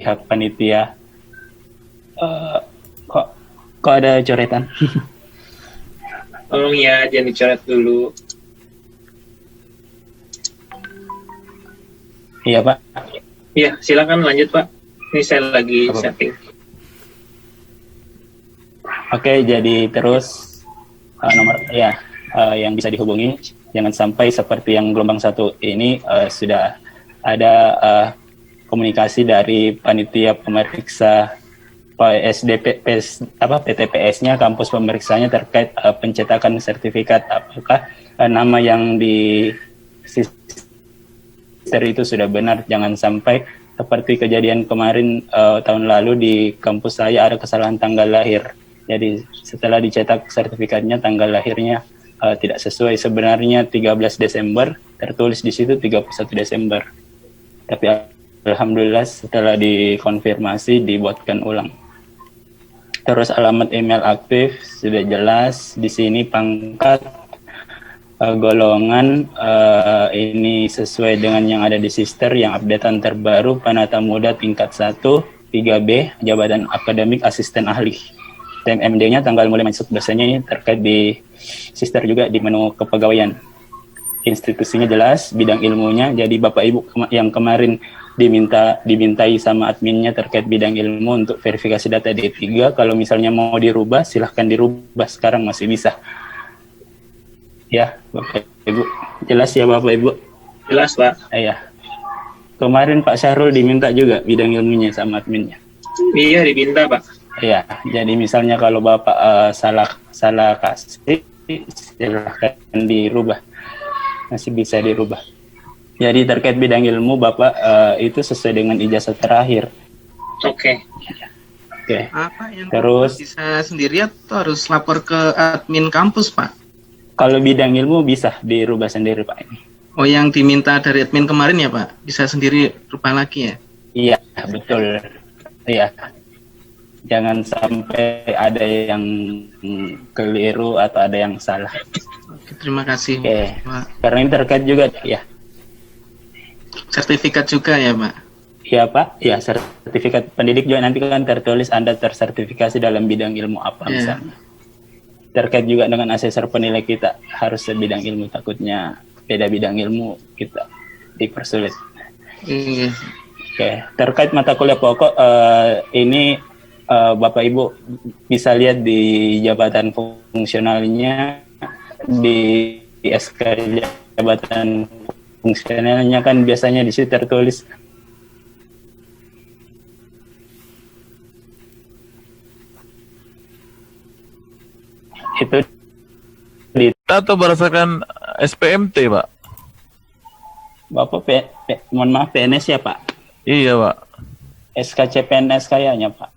pihak panitia. Kok ada coretan? Tolong ya, jangan dicoret dulu. Iya Pak. Iya, silakan lanjut Pak. Ini saya lagi setting. Oke, jadi terus nomor ya yang bisa dihubungi, jangan sampai seperti yang gelombang 1 ini sudah ada komunikasi dari panitia pemeriksa PTPS-nya, kampus pemeriksanya terkait pencetakan sertifikat, apakah nama yang di sister itu sudah benar. Jangan sampai seperti kejadian kemarin tahun lalu di kampus saya ada kesalahan tanggal lahir. Jadi setelah dicetak sertifikatnya tanggal lahirnya tidak sesuai, sebenarnya 13 Desember, tertulis di situ 31 Desember. Tapi alhamdulillah setelah dikonfirmasi dibuatkan ulang. Terus alamat email aktif sudah jelas di sini, pangkat, golongan ini sesuai dengan yang ada di sister, yang updatean terbaru Panata Muda tingkat 1 3B, jabatan akademik asisten ahli. TMMD-nya tanggal mulai masuk dosennya ini terkait di sister juga di menu kepegawaian. Institusinya jelas, bidang ilmunya. Jadi Bapak Ibu yang kemarin dimintai sama adminnya terkait bidang ilmu untuk verifikasi data D3, kalau misalnya mau dirubah silahkan dirubah, sekarang masih bisa. Ya Bapak Ibu, jelas ya Bapak Ibu? Jelas Pak. Iya. Kemarin Pak Syahrul diminta juga bidang ilmunya sama adminnya. Iya, diminta Pak. Iya, jadi misalnya kalau Bapak salah kasih, silahkan dirubah, masih bisa dirubah. Jadi terkait bidang ilmu Bapak itu sesuai dengan ijazah terakhir. Oke. Oke. Apa yang Terus bisa sendiri atau harus lapor ke admin kampus Pak? kalau bidang ilmu bisa dirubah sendiri Pak ini. Oh, yang diminta dari admin kemarin ya Pak? Bisa sendiri rubah lagi ya? Iya, betul. Iya. Jangan sampai ada yang keliru atau ada yang salah. Oke, terima kasih Oke. Pak. Karena ini terkait juga ya. Sertifikat juga ya Pak? Iya Pak, ya sertifikat pendidik juga nanti kan tertulis Anda tersertifikasi dalam bidang ilmu apa misalnya. Terkait juga dengan asesor penilai kita harus sebidang ilmu, takutnya beda bidang ilmu kita dipersulit. Iya. Oke, terkait mata kuliah pokok ini Bapak Ibu bisa lihat di jabatan fungsionalnya, di SK jabatan fungsionalnya kan biasanya di situ tertulis itu di Atau berdasarkan SPMT, Pak? Bapak mohon maaf PNS ya Pak, Iya, Pak. SKCPNS kayaknya Pak.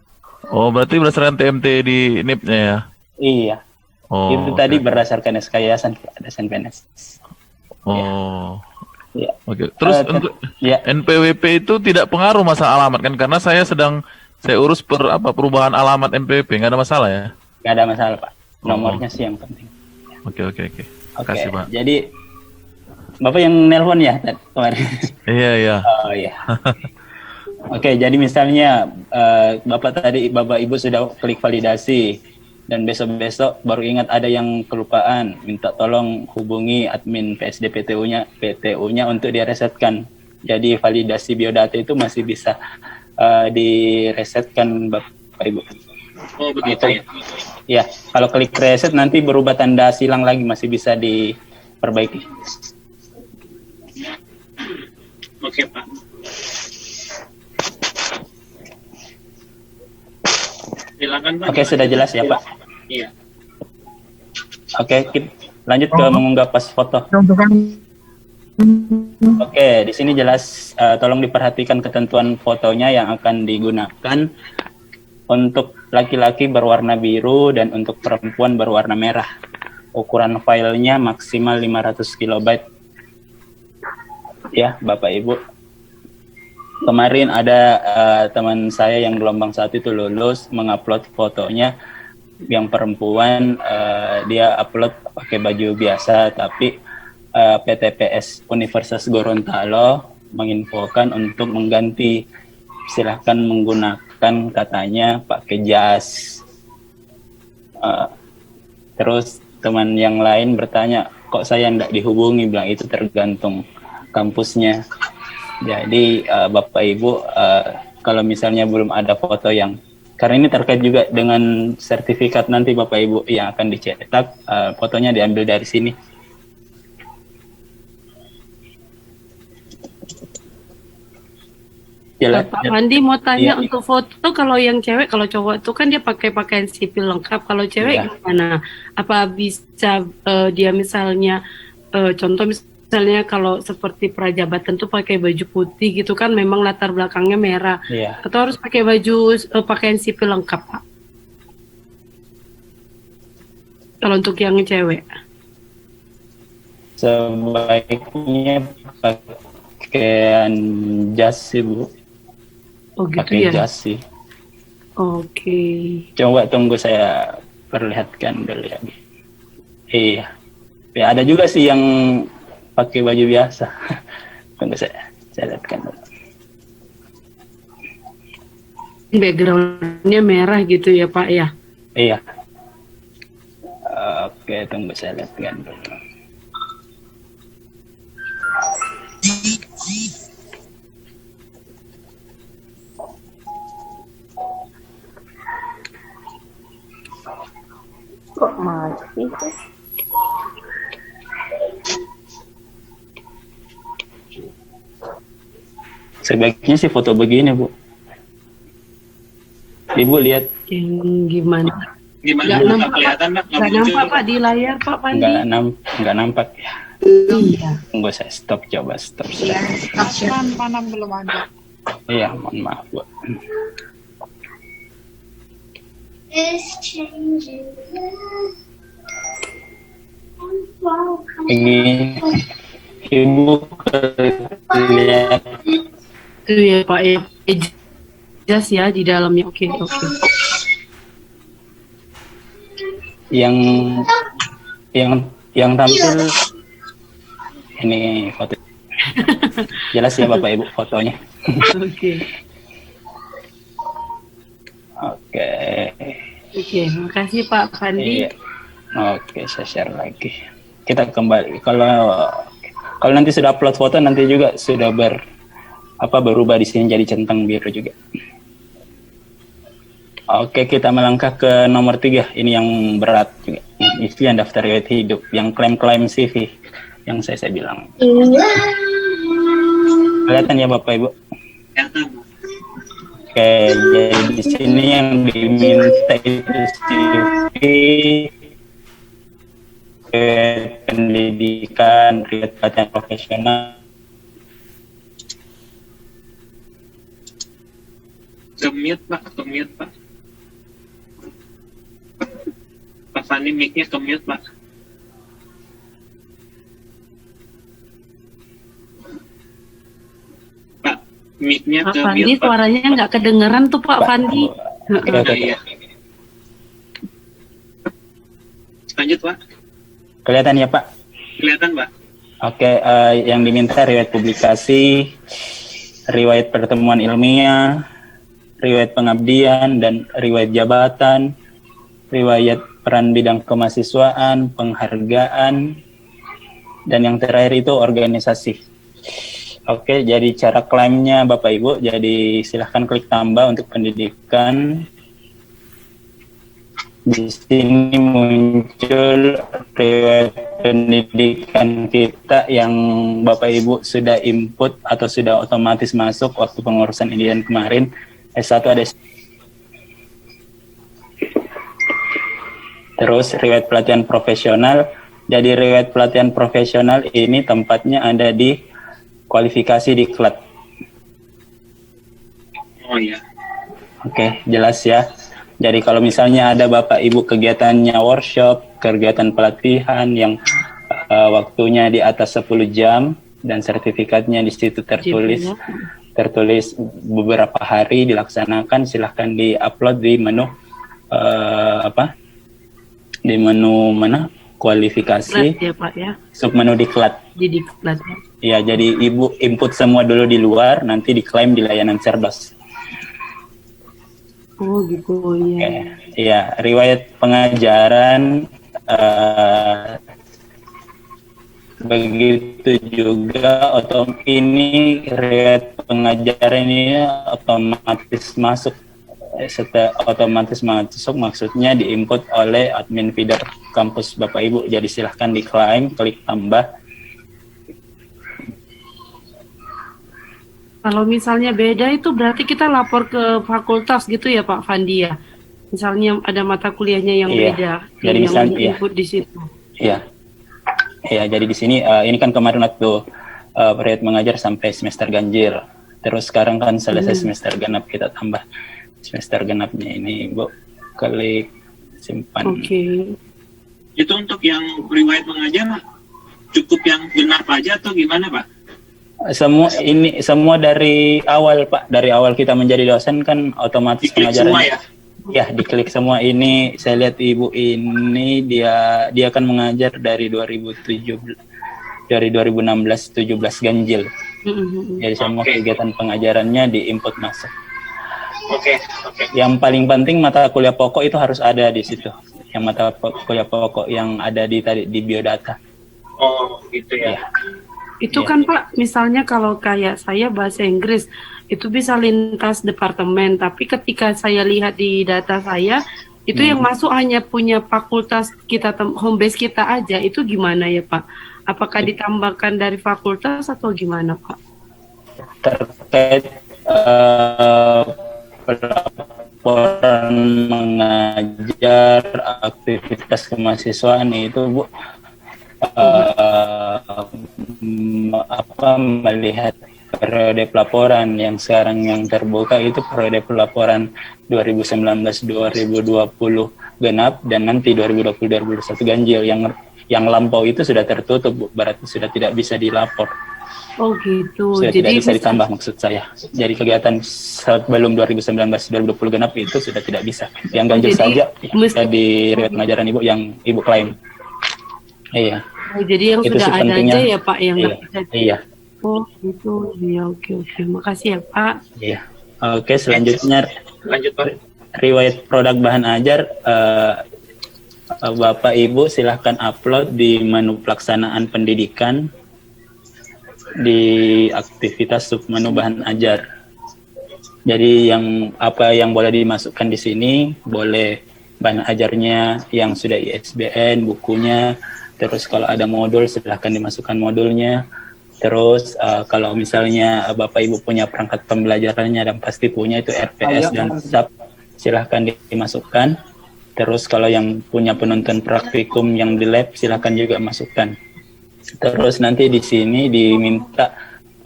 Oh, berarti berdasarkan TMT di NIP-nya ya? Iya, Oh, itu oke. tadi berdasarkan SK Yayasan PNS. Oh, Iya. oke. Terus untuk Ya, NPWP itu tidak pengaruh masalah alamat kan? Karena saya urus perubahan alamat NPWP, nggak ada masalah ya? nggak ada masalah Pak. Nomornya sih yang penting. Oke. Oke, Makasih, Pak. jadi Bapak yang nelpon ya kemarin? Iya. Oh iya. Oke, jadi misalnya Bapak Ibu sudah klik validasi dan besok-besok baru ingat ada yang kelupaan, minta tolong hubungi admin PSD PTU-nya untuk diresetkan. Jadi validasi biodata itu masih bisa diresetkan Bapak Ibu. Oh begitu ya. Ya, kalau klik reset nanti berubah tanda silang lagi, masih bisa diperbaiki. Oke Pak. Silakan Pak. Oke, sudah jelas ya Pak. Iya. Oke, lanjut ke mengunggah pas foto. Oke, di sini jelas, tolong diperhatikan ketentuan fotonya yang akan digunakan. Untuk laki-laki berwarna biru dan untuk perempuan berwarna merah. Ukuran filenya maksimal 500 KB. Ya, Bapak Ibu. Kemarin ada teman saya yang gelombang 1 itu lulus mengupload fotonya. Yang perempuan dia upload pakai baju biasa, tapi PTPS Universitas Gorontalo menginfokan untuk mengganti silahkan menggunakan katanya pakai jas. Terus teman yang lain bertanya, kok saya nggak dihubungi? Bilang itu tergantung kampusnya. Jadi Bapak Ibu, kalau misalnya belum ada foto yang, karena ini terkait juga dengan sertifikat nanti Bapak Ibu yang akan dicetak, fotonya diambil dari sini. Pak Andi mau tanya Iya. untuk foto, kalau yang cewek, kalau cowok itu kan dia pakai pakaian sipil lengkap. Kalau cewek Iya. gimana? Apa bisa dia misalnya contoh misalnya kalau seperti prajabatan tuh pakai baju putih gitu kan, memang latar belakangnya merah. Iya. Atau harus pakai baju pakaian sipil lengkap, Pak? Kalau untuk yang cewek. Sebaiknya pakaian jas sih Bu. Oh gitu Pakai ya. jas sih. Oke. Coba tunggu saya perlihatkan dulu ya. Iya. Ya, ada juga sih yang pakai baju biasa. Tunggu saya lihatkan dulu. Backgroundnya merah gitu ya Pak ya. Iya. Oke, tunggu saya lihatkan dulu. Kok mati sih? Sebaiknya sih foto begini Bu. Ibu lihat, Yang gimana? Gimana? Nggak Nggak nampak, kelihatan, Pak? Nggak nampak Pak di layar Pak Pandi. nggak nampak ya. Iya. Tunggu saya stop, coba stop. Mana belum ada. Iya, mohon maaf Bu. Ini Ibu lihat Itu ya Pak ya. Jas ya di dalamnya. Oke. yang tampil ini foto. Jelas ya Bapak Ibu fotonya. Oke. Oke, makasih Pak Pandi. Iya. Oke, saya share lagi. Kita kembali. Kalau nanti sudah upload foto, nanti juga sudah berubah di sini jadi centang biru juga. Oke, kita melangkah ke nomor 3. Ini yang berat juga. Isian daftar riwayat hidup, yang klaim-klaim CV, yang saya bilang. Kelihatan ya Bapak Ibu? Kelihatan. Oke, jadi di sini yang diminta itu CV, riwayat pendidikan, riwayat pelatihan profesional. Ke-mute, Pak. Pak Fani, mic-nya ke-mute, Pak. Pak, mic-nya Pak ke-mute, Pandi Pak. suaranya nggak kedengeran tuh Pak Pandi. Oke. Iya. Lanjut, Pak. Kelihatan ya Pak? Kelihatan, Pak. Oke, yang diminta riwayat publikasi, riwayat pertemuan ilmiah, riwayat pengabdian dan riwayat jabatan, riwayat peran bidang kemahasiswaan, penghargaan, dan yang terakhir itu organisasi. Oke, jadi cara klaimnya Bapak Ibu, jadi silahkan klik tambah untuk pendidikan. Di sini muncul riwayat pendidikan kita yang Bapak Ibu sudah input atau sudah otomatis masuk waktu pengurusan Indian kemarin. S1 ada. Terus riwayat pelatihan profesional. Jadi riwayat pelatihan profesional ini tempatnya ada di kualifikasi di KLAT. Oh iya. Oke, jelas ya. Jadi kalau misalnya ada Bapak Ibu kegiatannya workshop, kegiatan pelatihan yang waktunya di atas 10 jam dan sertifikatnya di situ tertulis beberapa hari dilaksanakan, silahkan di-upload di menu di menu mana? Kualifikasi. Klat ya Pak ya. Submenu diklat. Jadi klat. Ya, jadi Ibu input semua dulu di luar, nanti diklaim di layanan Cerdas. Oh gitu ya. Ya, riwayat pengajaran begitu juga ini riwayat pengajaran ini otomatis masuk maksudnya diinput oleh admin feeder kampus Bapak Ibu. Jadi silahkan diklaim, klik tambah. Kalau misalnya beda itu berarti kita lapor ke fakultas gitu ya Pak Fandi ya. Misalnya ada mata kuliahnya yang Iya. beda, Jadi yang misalnya, input di situ. Iya. Ya, jadi di sini ini kan kemarin waktu periode mengajar sampai semester ganjil. Terus sekarang kan selesai semester genap, kita tambah semester genapnya ini, Bu. Klik simpan. Oke. Itu untuk yang riwayat mengajar cukup yang genap aja atau gimana, Pak? Semua dari awal, Pak. Dari awal kita menjadi dosen kan otomatis Diklik pengajaran. semua ya? Ya, diklik semua ini. Saya lihat Ibu ini dia akan mengajar dari 2016-17 ganjil. Jadi semua kegiatan pengajarannya diinput masuk. Oke. Yang paling penting mata kuliah pokok itu harus ada di situ. Yang mata kuliah pokok yang ada di biodata. Oh, gitu ya. Ya. Itu Iya. kan Pak, misalnya kalau kayak saya bahasa Inggris, itu bisa lintas departemen, tapi ketika saya lihat di data saya, itu yang masuk hanya punya fakultas kita, home base kita aja, itu gimana ya Pak? Apakah ditambahkan dari fakultas atau gimana Pak? Terkait pelaporan mengajar aktivitas kemahasiswaan itu, Bu, melihat periode pelaporan yang sekarang yang terbuka itu periode pelaporan 2019-2020 genap dan nanti 2020-2021 ganjil. Yang lampau itu sudah tertutup, Bu, berarti sudah tidak bisa dilapor. Oh gitu. Sudah Jadi tidak bisa ditambah maksud saya. Jadi kegiatan sebelum 2019-2020 genap itu sudah tidak bisa. Yang ganjil jadi saja mesti- di riwayat pengajaran Ibu yang Ibu klaim. Iya. jadi yang Itu sudah sih ada pentingnya. aja ya Pak yang Iya. nggak bisa. Iya. Oh gitu. Ya oke. Makasih ya Pak. Iya. Oke, selanjutnya Lanjut, Pak. riwayat produk bahan ajar. Bapak Ibu silahkan upload di menu pelaksanaan pendidikan di aktivitas submenu bahan ajar. Jadi apa yang boleh dimasukkan di sini, boleh bahan ajarnya yang sudah ISBN, bukunya, terus kalau ada modul silahkan dimasukkan modulnya. Terus kalau misalnya Bapak Ibu punya perangkat pembelajarannya dan pasti punya itu RPS dan SAP, silahkan dimasukkan. Terus kalau yang punya penonton praktikum yang di lab silahkan juga masukkan. Terus nanti di sini diminta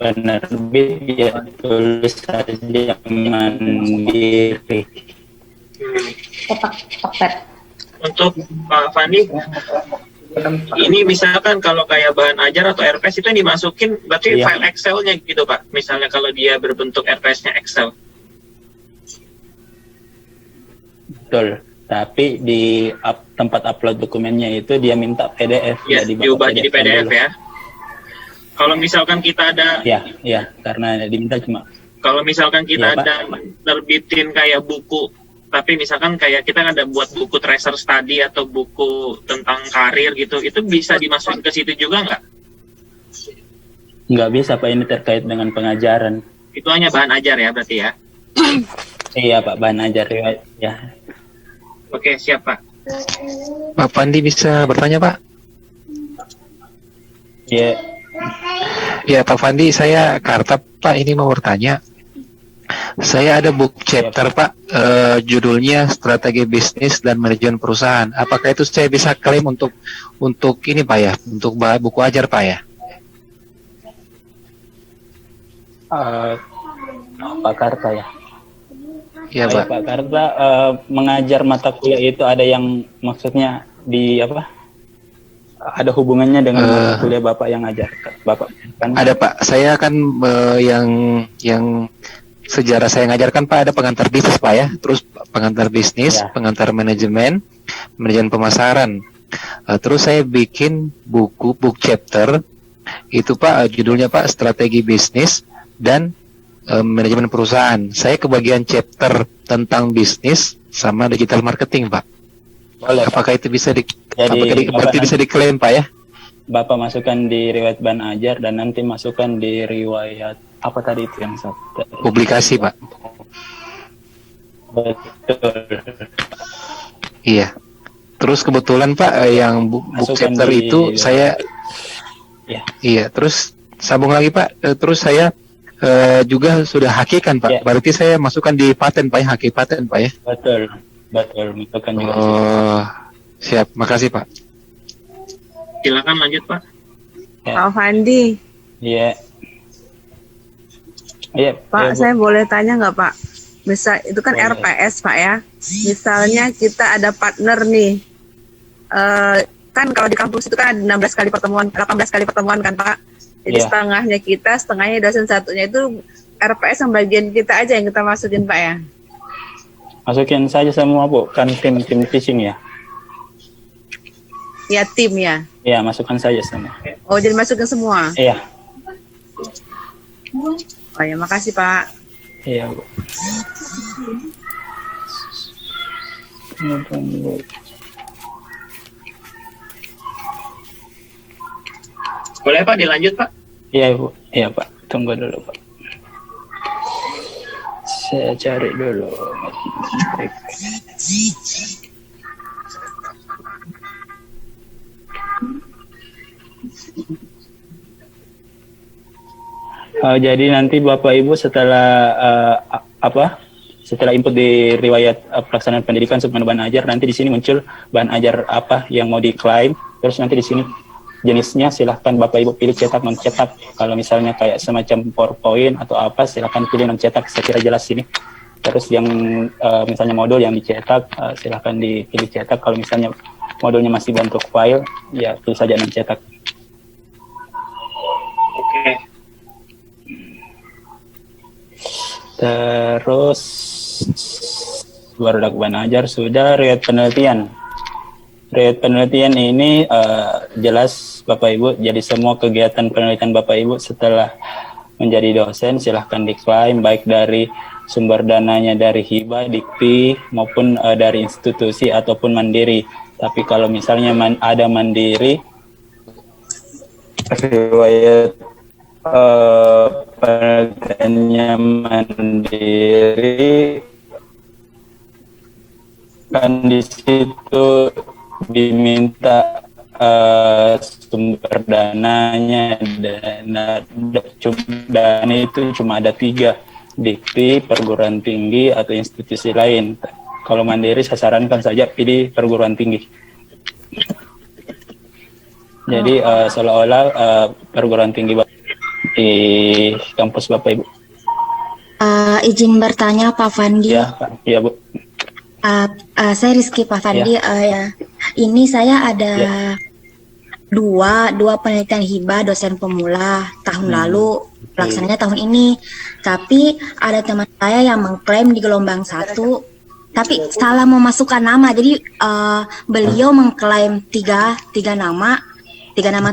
penerbit ya tulis saja mandiri. Untuk Pak Fandi, ini misalkan kalau kayak bahan ajar atau RPS itu yang dimasukin berarti Iya. file Excel-nya gitu, Pak. Misalnya kalau dia berbentuk RPS-nya Excel. Betul. Tapi di tempat upload dokumennya itu dia minta PDF. Ya, jadi Bapak diubah jadi PDF dulu. ya. Kalau misalkan kita ada Ya, karena diminta cuma. Kalau misalkan kita Iya, Pak. ada nerbitin kayak buku, tapi misalkan kayak kita ada buat buku tracer study atau buku tentang karir gitu, itu bisa dimasukin ke situ juga nggak? Nggak bisa, Pak, ini terkait dengan pengajaran. Itu hanya bahan ajar ya berarti ya? Iya, Pak, bahan ajar ya. Oke, siap Pak. Pak Pandi bisa bertanya, Pak? Ya, Ya, Pak Pandi, saya Kartap, Pak. Ini mau bertanya. Saya ada book chapter, Pak. Judulnya Strategi Bisnis dan Manajemen Perusahaan. Apakah itu saya bisa klaim untuk ini, Pak ya? Untuk buku ajar, Pak ya? Pak Karta ya. Iya, Baik, Pak. Pak Karta mengajar mata kuliah itu ada yang maksudnya di apa? Ada hubungannya dengan mata kuliah Bapak yang ngajar, Bapak kan? Ada, Pak. Saya kan yang sejarah saya ngajarkan, Pak, ada pengantar bisnis, Pak ya. Terus pengantar bisnis, Ya. pengantar manajemen pemasaran. Terus saya bikin book chapter itu, Pak, judulnya, Pak, Strategi Bisnis dan manajemen perusahaan. Saya kebagian chapter tentang bisnis sama digital marketing, Pak. Boleh, Pak. Apakah itu bisa Jadi, berarti Bapak bisa diklaim, Pak ya? Bapak masukkan di riwayat Ban Ajar dan nanti masukkan di riwayat apa tadi itu yang satu? Publikasi, Pak. Betul. Iya. Terus kebetulan Pak, yang book Masukkan chapter di- itu saya, Ya. iya. Terus sambung lagi Pak. Terus saya juga sudah hakikan Pak. Ya. Berarti saya masukkan di paten Pak ya, haki paten Pak ya. Betul, masukkan juga di situ. Oh, siap. Makasih Pak. Silakan lanjut Pak. Pak Fandi, Iya. Iya, Pak, iya, Bu. saya boleh tanya nggak Pak? Misal itu kan Boleh. RPS Pak ya. Misalnya kita ada partner nih, kan kalau di kampus itu kan ada 16 kali pertemuan, 18 kali pertemuan kan Pak. Jadi Iya. setengahnya kita, setengahnya dosen, satunya itu RPS yang bagian kita aja yang kita masukin Pak ya. Masukin saja semua, Bu. Kan tim teaching ya. Ya tim ya. Iya, masukkan saja semua. Oh jadi masukin semua. Iya. Oh ya makasih Pak. Iya, Bu. Boleh Pak dilanjut Pak? Iya, Bu. Iya, Pak. Tunggu dulu, Pak. Saya cari dulu. Jadi nanti Bapak Ibu setelah setelah input di riwayat pelaksanaan pendidikan sebagaimana bahan ajar, nanti di sini muncul bahan ajar apa yang mau diklaim, terus nanti di sini jenisnya silahkan Bapak Ibu pilih cetak non cetak. Kalau misalnya kayak semacam PowerPoint atau apa, silahkan pilih non cetak. Saya kira jelas sini. Terus yang misalnya modul yang dicetak, silahkan dipilih cetak. Kalau misalnya modulnya masih bentuk file, ya pilih saja non cetak. Oke. Terus baru lakukan ajar sudah riwayat penelitian. Riwayat penelitian ini jelas Bapak Ibu, jadi semua kegiatan penelitian Bapak Ibu setelah menjadi dosen silahkan diklaim baik dari sumber dananya dari hibah, dikti maupun dari institusi ataupun mandiri. Tapi kalau misalnya ada mandiri, riwayat penelitiannya mandiri kan di situ diminta sumber dananya dan itu cuma ada 3, dikti, perguruan tinggi atau institusi lain. Kalau mandiri saya sarankan saja pilih perguruan tinggi. Jadi seolah-olah perguruan tinggi di kampus Bapak Ibu. Izin bertanya Pak Fandi. Ya, Pak. Ya, Bu. Saya Rizky Pak Fandi. Ya. Ini saya ada dua penelitian hibah dosen pemula tahun lalu, pelaksananya tahun ini. Tapi ada teman saya yang mengklaim di gelombang 1, tapi salah memasukkan nama. Jadi beliau mengklaim tiga nama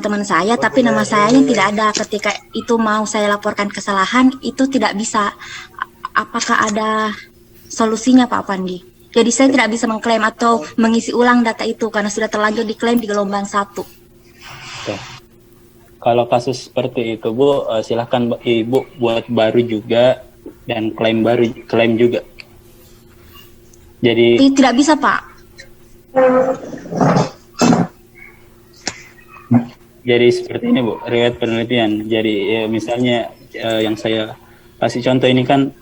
teman saya, tapi nama sayanya tidak ada. Ketika itu mau saya laporkan kesalahan, itu tidak bisa. Apakah ada solusinya Pak Pandi? Jadi saya tidak bisa mengklaim atau mengisi ulang data itu karena sudah terlanjur diklaim di gelombang 1. Oke. Kalau kasus seperti itu, Bu, silahkan Ibu buat baru juga dan klaim juga. Jadi Tidak bisa Pak. Jadi seperti ini, Bu, riwayat penelitian. Jadi misalnya yang saya kasih contoh ini kan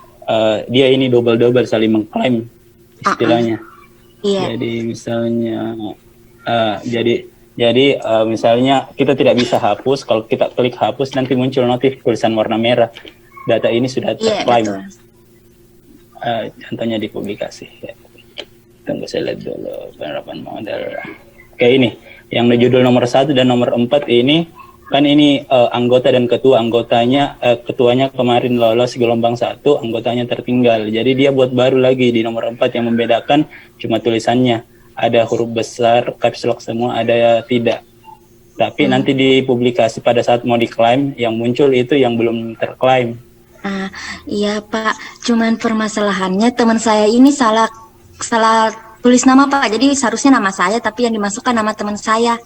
dia ini double saling mengklaim istilahnya. Iya. Jadi misalnya misalnya kita tidak bisa hapus. Kalau kita klik hapus nanti muncul notif tulisan warna merah. Data ini sudah terklaim. Betul. Contohnya di publikasi. Ya. Tunggu saya lihat dulu penerapan model. Oke, ini yang di judul nomor 1 dan nomor 4 ini kan ini anggota dan ketuanya kemarin lolos gelombang 1, anggotanya tertinggal. Jadi dia buat baru lagi di nomor 4 yang membedakan cuma tulisannya. Ada huruf besar, caps lock semua, ada tidak. Tapi nanti di publikasi pada saat mau diklaim yang muncul itu yang belum terklaim. Iya Pak, cuman permasalahannya teman saya ini salah tulis nama Pak, jadi seharusnya nama saya tapi yang dimasukkan nama teman saya.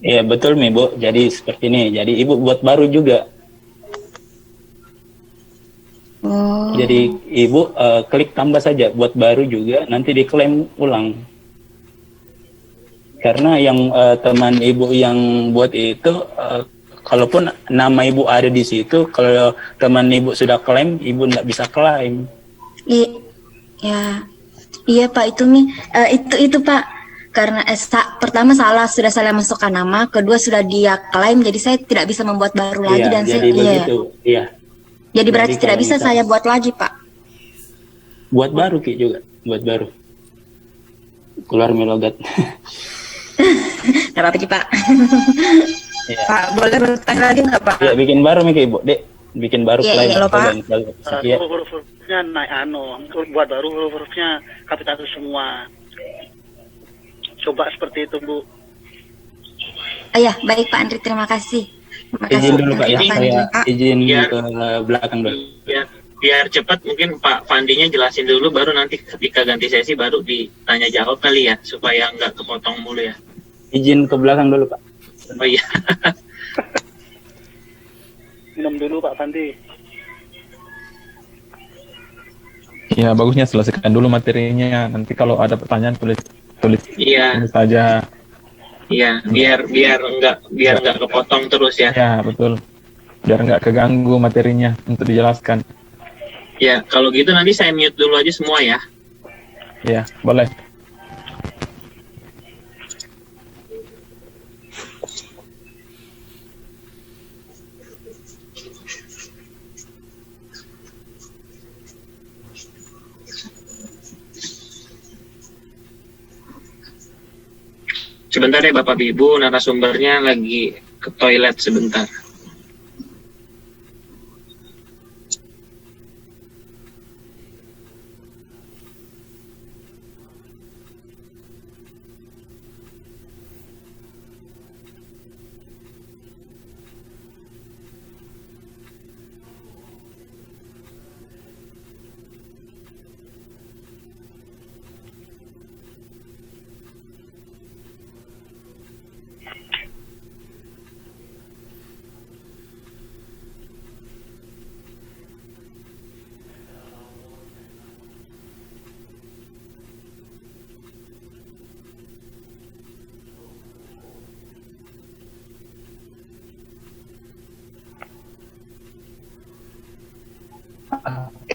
Iya betul Mi Bu, jadi seperti ini, jadi Ibu buat baru juga. Oh. Jadi Ibu klik tambah saja buat baru juga, nanti diklaim ulang. Karena yang teman Ibu yang buat itu, kalaupun nama Ibu ada di situ, kalau teman Ibu sudah klaim, Ibu nggak bisa klaim. Ya, iya Pak itu Mi, itu Pak. Karena pertama sudah saya masukkan nama, kedua sudah dia klaim, jadi saya tidak bisa membuat baru lagi Iya, dan jadi begitu. Iya. Jadi berarti Jadi tidak kalau bisa minta- saya buat lagi Pak. Buat baru Ki juga, buat baru. Keluar melogat. Tidak apa-apa Ki, Pak. Iya. Pak, boleh bertanya lagi nggak Pak? Ya, bikin baru Miki Ibu, Dek. Bikin baru Iya, klaim. iya, loh, Pak. Iya. Huruf-hurufnya naik buat baru huruf-hurufnya kapital semua. Coba seperti itu Bu. Ya, baik Pak Andri, terima kasih. Terima kasih. Izin dulu Pak ya, Pak saya Andri. izin Iya. ke belakang dulu. Biar cepat mungkin Pak Fandinya jelasin dulu, baru nanti ketika ganti sesi baru ditanya jawab kali ya, supaya nggak kepotong mulu ya. Izin ke belakang dulu Pak. Oh iya. Minum dulu Pak Fandi. Ya, bagusnya selesaikan dulu materinya. Nanti kalau ada pertanyaan tulis Iya, saja. iya, biar nggak kepotong terus ya. Ya, betul. Biar nggak keganggu materinya untuk dijelaskan. Ya, kalau gitu nanti saya mute dulu aja semua ya. Ya, boleh. Sebentar ya Bapak Ibu, narasumbernya lagi ke toilet sebentar.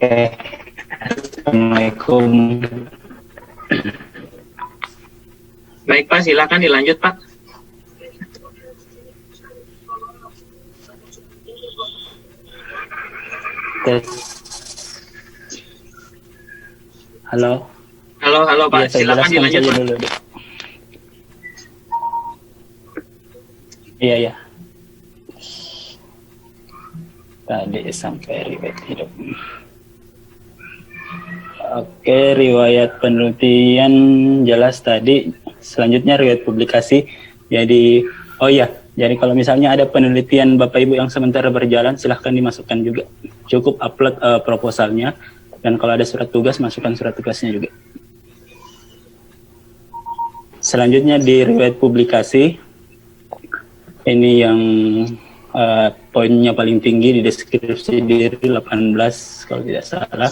Oke. Assalamualaikum. Baik Pak, silakan dilanjut Pak. Tes. Halo. Halo Pak, Iya, saya silakan jelaskan dilanjut saja Pak. dulu, Dek. Iya. Tadi sampai riwayat hidup. Oke, riwayat penelitian jelas tadi. Selanjutnya riwayat publikasi. Jadi, jadi kalau misalnya ada penelitian Bapak Ibu yang sementara berjalan, silahkan dimasukkan juga. Cukup upload proposalnya. Dan kalau ada surat tugas, masukkan surat tugasnya juga. Selanjutnya di riwayat publikasi, ini yang poinnya paling tinggi di deskripsi diri 18 kalau tidak salah.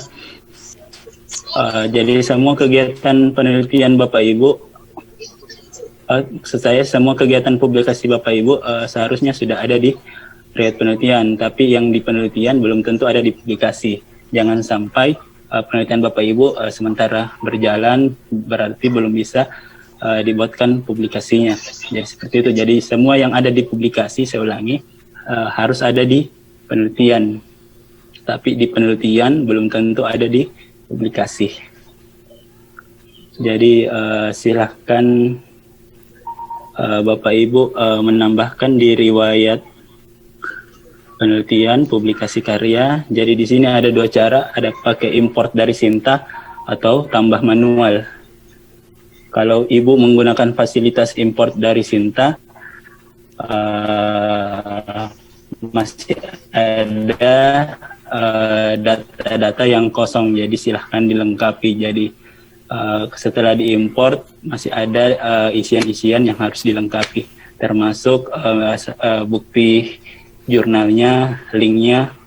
Jadi semua kegiatan penelitian Bapak Ibu, semua kegiatan publikasi Bapak Ibu seharusnya sudah ada di riwayat penelitian, tapi yang di penelitian belum tentu ada di publikasi. Jangan sampai penelitian Bapak Ibu sementara berjalan berarti belum bisa dibuatkan publikasinya. Jadi seperti itu. Jadi semua yang ada di publikasi, saya ulangi, harus ada di penelitian. Tapi di penelitian belum tentu ada di publikasi. Jadi silahkan Bapak Ibu menambahkan di riwayat penelitian, publikasi karya. Jadi di sini ada dua cara, ada pakai import dari Sinta atau tambah manual. Kalau Ibu menggunakan fasilitas import dari Sinta, masih ada data-data yang kosong, jadi silahkan dilengkapi. Jadi setelah diimport masih ada isian-isian yang harus dilengkapi, termasuk bukti jurnalnya, linknya.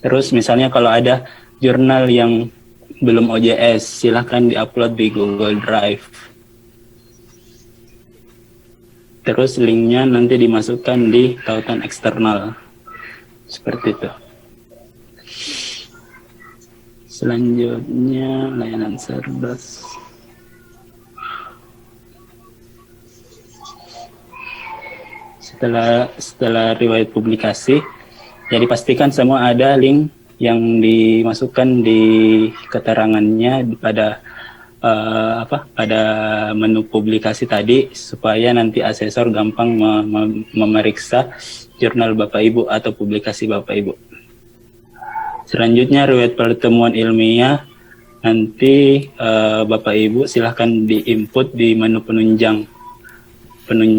Terus misalnya kalau ada jurnal yang belum OJS, silahkan diupload di Google Drive. Terus linknya nanti dimasukkan di tautan eksternal. Seperti itu. Selanjutnya layanan Serbas. Setelah riwayat publikasi, jadi pastikan semua ada link yang dimasukkan di keterangannya pada pada menu publikasi tadi, supaya nanti asesor gampang memeriksa jurnal Bapak Ibu atau publikasi Bapak Ibu. Selanjutnya riwayat pertemuan ilmiah, nanti Bapak Ibu silahkan diinput di menu penunjang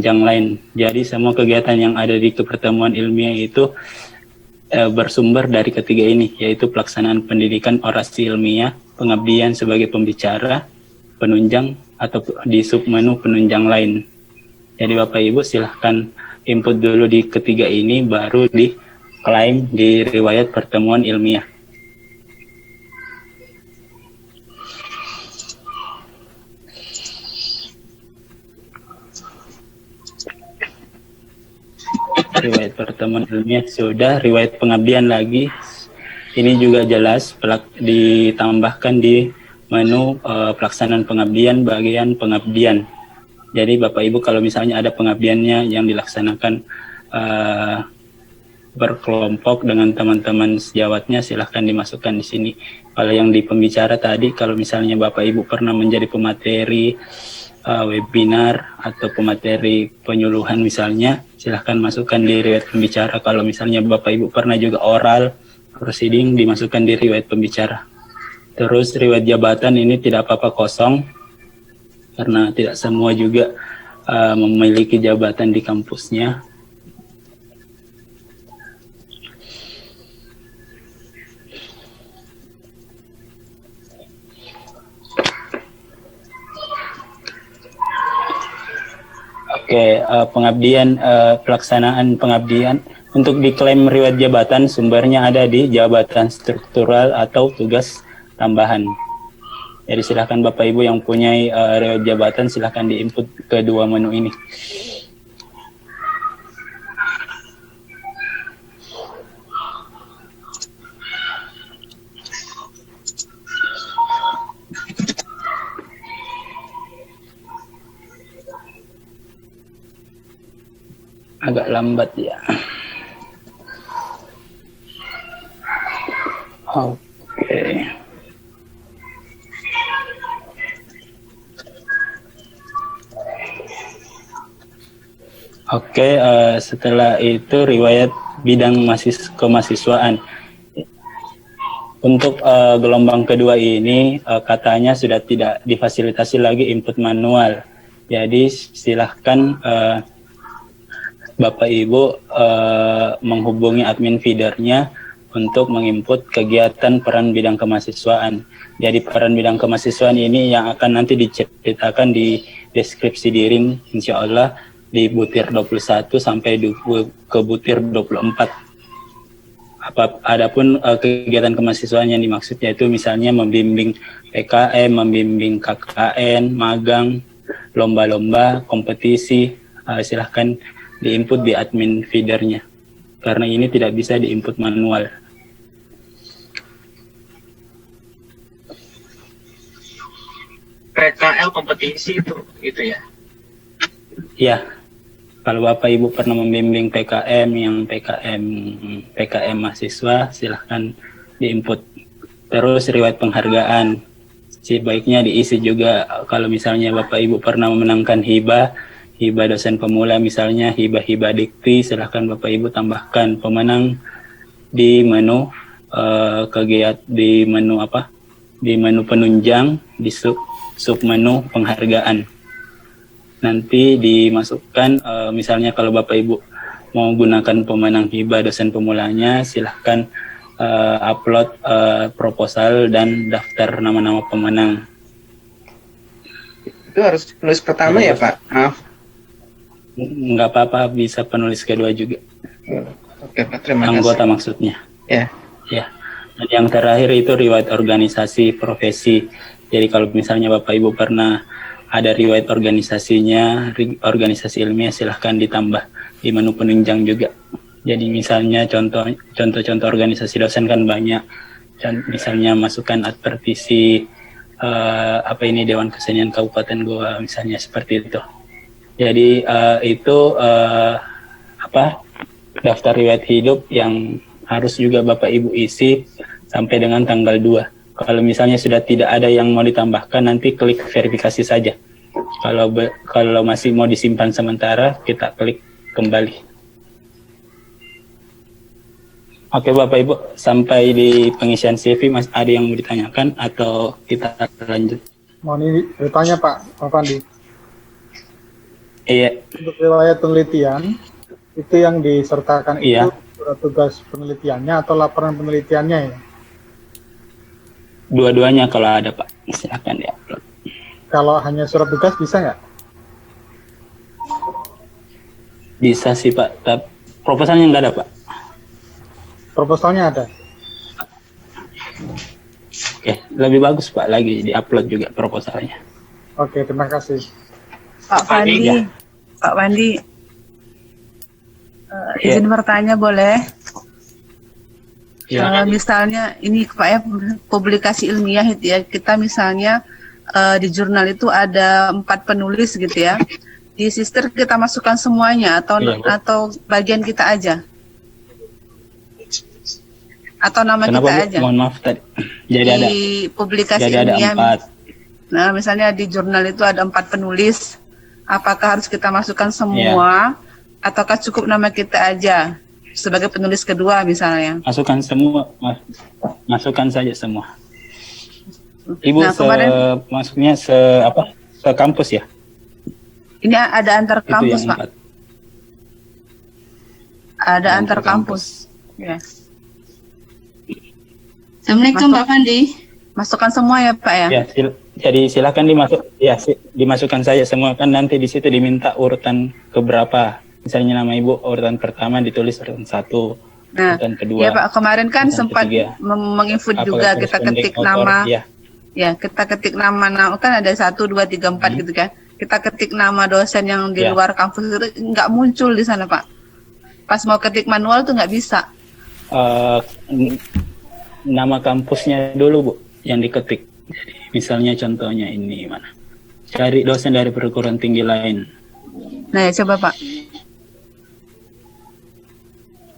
lain. Jadi semua kegiatan yang ada di pertemuan ilmiah itu bersumber dari ketiga ini, yaitu pelaksanaan pendidikan orasi ilmiah, pengabdian sebagai pembicara, penunjang, atau di submenu penunjang lain. Jadi Bapak Ibu silahkan input dulu di ketiga ini, baru diklaim di riwayat pertemuan ilmiah. Riwayat pertemuan ilmiah sudah, riwayat pengabdian lagi. Ini juga jelas ditambahkan di menu pelaksanaan pengabdian, bagian pengabdian. Jadi Bapak Ibu kalau misalnya ada pengabdiannya yang dilaksanakan berkelompok dengan teman-teman sejawatnya, silahkan dimasukkan di sini. Kalau yang di pembicara tadi, kalau misalnya Bapak Ibu pernah menjadi pemateri webinar atau pemateri penyuluhan misalnya, silahkan masukkan di riwayat pembicara. Kalau misalnya Bapak Ibu pernah juga oral proceeding, dimasukkan di riwayat pembicara. Terus riwayat jabatan ini tidak apa-apa kosong, karena tidak semua juga memiliki jabatan di kampusnya. Oke, pengabdian, pelaksanaan pengabdian. Untuk diklaim riwayat jabatan, sumbernya ada di jabatan struktural atau tugas tambahan. Jadi silahkan Bapak Ibu yang punya riwayat jabatan, silahkan diinput ke dua menu ini. Agak lambat ya. Oke. Oke, setelah itu riwayat bidang kemahasiswaan. Untuk gelombang kedua ini katanya sudah tidak difasilitasi lagi input manual. Jadi silahkan Bapak Ibu menghubungi admin feedernya untuk menginput kegiatan peran bidang kemahasiswaan. Jadi peran bidang kemahasiswaan ini yang akan nanti diceritakan di deskripsi diring, insya Allah di butir 21 sampai ke butir 24. Adapun kegiatan kemahasiswaan yang dimaksud yaitu misalnya membimbing PKM, membimbing KKN, magang, lomba-lomba, kompetisi, silahkan diinput di admin feedernya, karena ini tidak bisa diinput manual. PKL kompetisi itu ya? Ya, kalau Bapak Ibu pernah membimbing PKM yang PKM mahasiswa, silahkan diinput. Terus riwayat penghargaan, sebaiknya diisi juga. Kalau misalnya Bapak Ibu pernah memenangkan hibah dosen pemula, misalnya hibah dikti, silahkan Bapak Ibu tambahkan pemenang di menu di menu penunjang, di submenu penghargaan. nanti dimasukkan, misalnya kalau Bapak Ibu mau gunakan pemenang hibah dosen pemulanya, silahkan upload proposal dan daftar nama-nama pemenang. Itu harus penulis pertama ya Pak? Maaf. Nggak apa-apa, bisa penulis kedua juga. Oke Pak, terima kasih. Anggota maksudnya. Ya. Ya. Dan yang terakhir itu riwayat organisasi profesi. Jadi kalau misalnya Bapak Ibu pernah ada riwayat organisasinya, organisasi ilmiah, silahkan ditambah di menu penunjang juga. Jadi misalnya contoh-contoh organisasi dosen kan banyak. Misalnya masukkan advertisi Dewan Kesenian Kabupaten Goa misalnya seperti itu. Jadi itu daftar riwayat hidup yang harus juga Bapak Ibu isi sampai dengan tanggal 2. Kalau misalnya sudah tidak ada yang mau ditambahkan, nanti klik verifikasi saja. Kalau masih mau disimpan sementara, kita klik kembali. Oke Bapak Ibu, sampai di pengisian CV, Mas ada yang mau ditanyakan atau kita lanjut? Mau ini bertanya Pak Fandi. Iya. Untuk riwayat penelitian, itu yang disertakan Iya. itu surat tugas penelitiannya atau laporan penelitiannya ya? Dua-duanya kalau ada Pak, silakan diupload. Kalau hanya surat tugas bisa nggak? Bisa sih Pak, tapi proposalnya nggak ada Pak. Proposalnya ada. Oke, lebih bagus Pak lagi diupload juga proposalnya. Oke, terima kasih. Pak Fandi, Iya. Pak Fandi, Iya. izin bertanya boleh? Ya. Kalau misalnya ini Pak ya, publikasi ilmiah itu ya, kita misalnya di jurnal itu ada 4 penulis gitu ya. Di sister kita masukkan semuanya atau Iya, Bu. atau bagian kita aja? Atau nama Kenapa kita Bu? aja? Mohon maaf tadi. Di publikasi Jadi ada ilmiah. 4. Nah, misalnya di jurnal itu ada 4 penulis. Apakah harus kita masukkan semua ataukah cukup nama kita aja sebagai penulis kedua misalnya? Masukkan semua, masukkan saja semua. Ibu Nah, kemarin- masuknya se kampus ya? Ini ada antar Itu kampus, yang Pak. 4. Ada Yang antar per kampus. Ya. Assalamualaikum Pak Fandi. Masukkan semua ya, Pak ya? Ya, jadi silakan dimasukkan saja semua, kan nanti di situ diminta urutan keberapa. Misalnya nama Ibu urutan pertama ditulis urutan 1, Nah, urutan kedua. ya Pak, kemarin kan urutan sempat ketiga. menginfo Apakah juga kita ketik corresponding nama. author? Ya. Ya, kita ketik nama kan ada 1, 2, 3, 4 gitu kan. Kita ketik nama dosen yang di Ya. luar kampus itu nggak muncul di sana, Pak. Pas mau ketik manual tuh nggak bisa. Nama kampusnya dulu Bu yang diketik. Jadi, misalnya contohnya ini mana? Cari dosen dari perguruan tinggi lain. Nah, ya coba Pak.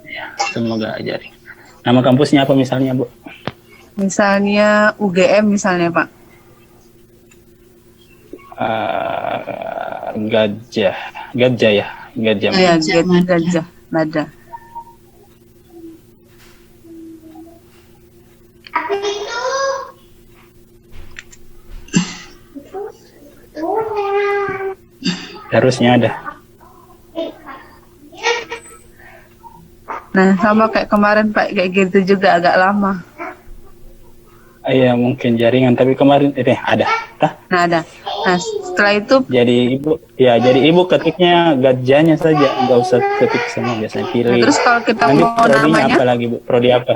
Ya, semoga ajarin. Nama kampusnya apa misalnya Bu? Misalnya UGM misalnya, Pak. Gajah ya, Gajah. Ya, Gajah Mada. Harusnya ada. Nah, sama kayak kemarin Pak, kayak gitu juga agak lama. Iya, mungkin jaringan, tapi kemarin ini ada. Tah? Nah, ada. Nah, setelah itu Jadi Ibu ketiknya gajahnya saja, nggak usah ketik semua, biasanya pilih. terus kalau kita Nanti mau prodinya namanya, apa lagi Bu? Prodi apa?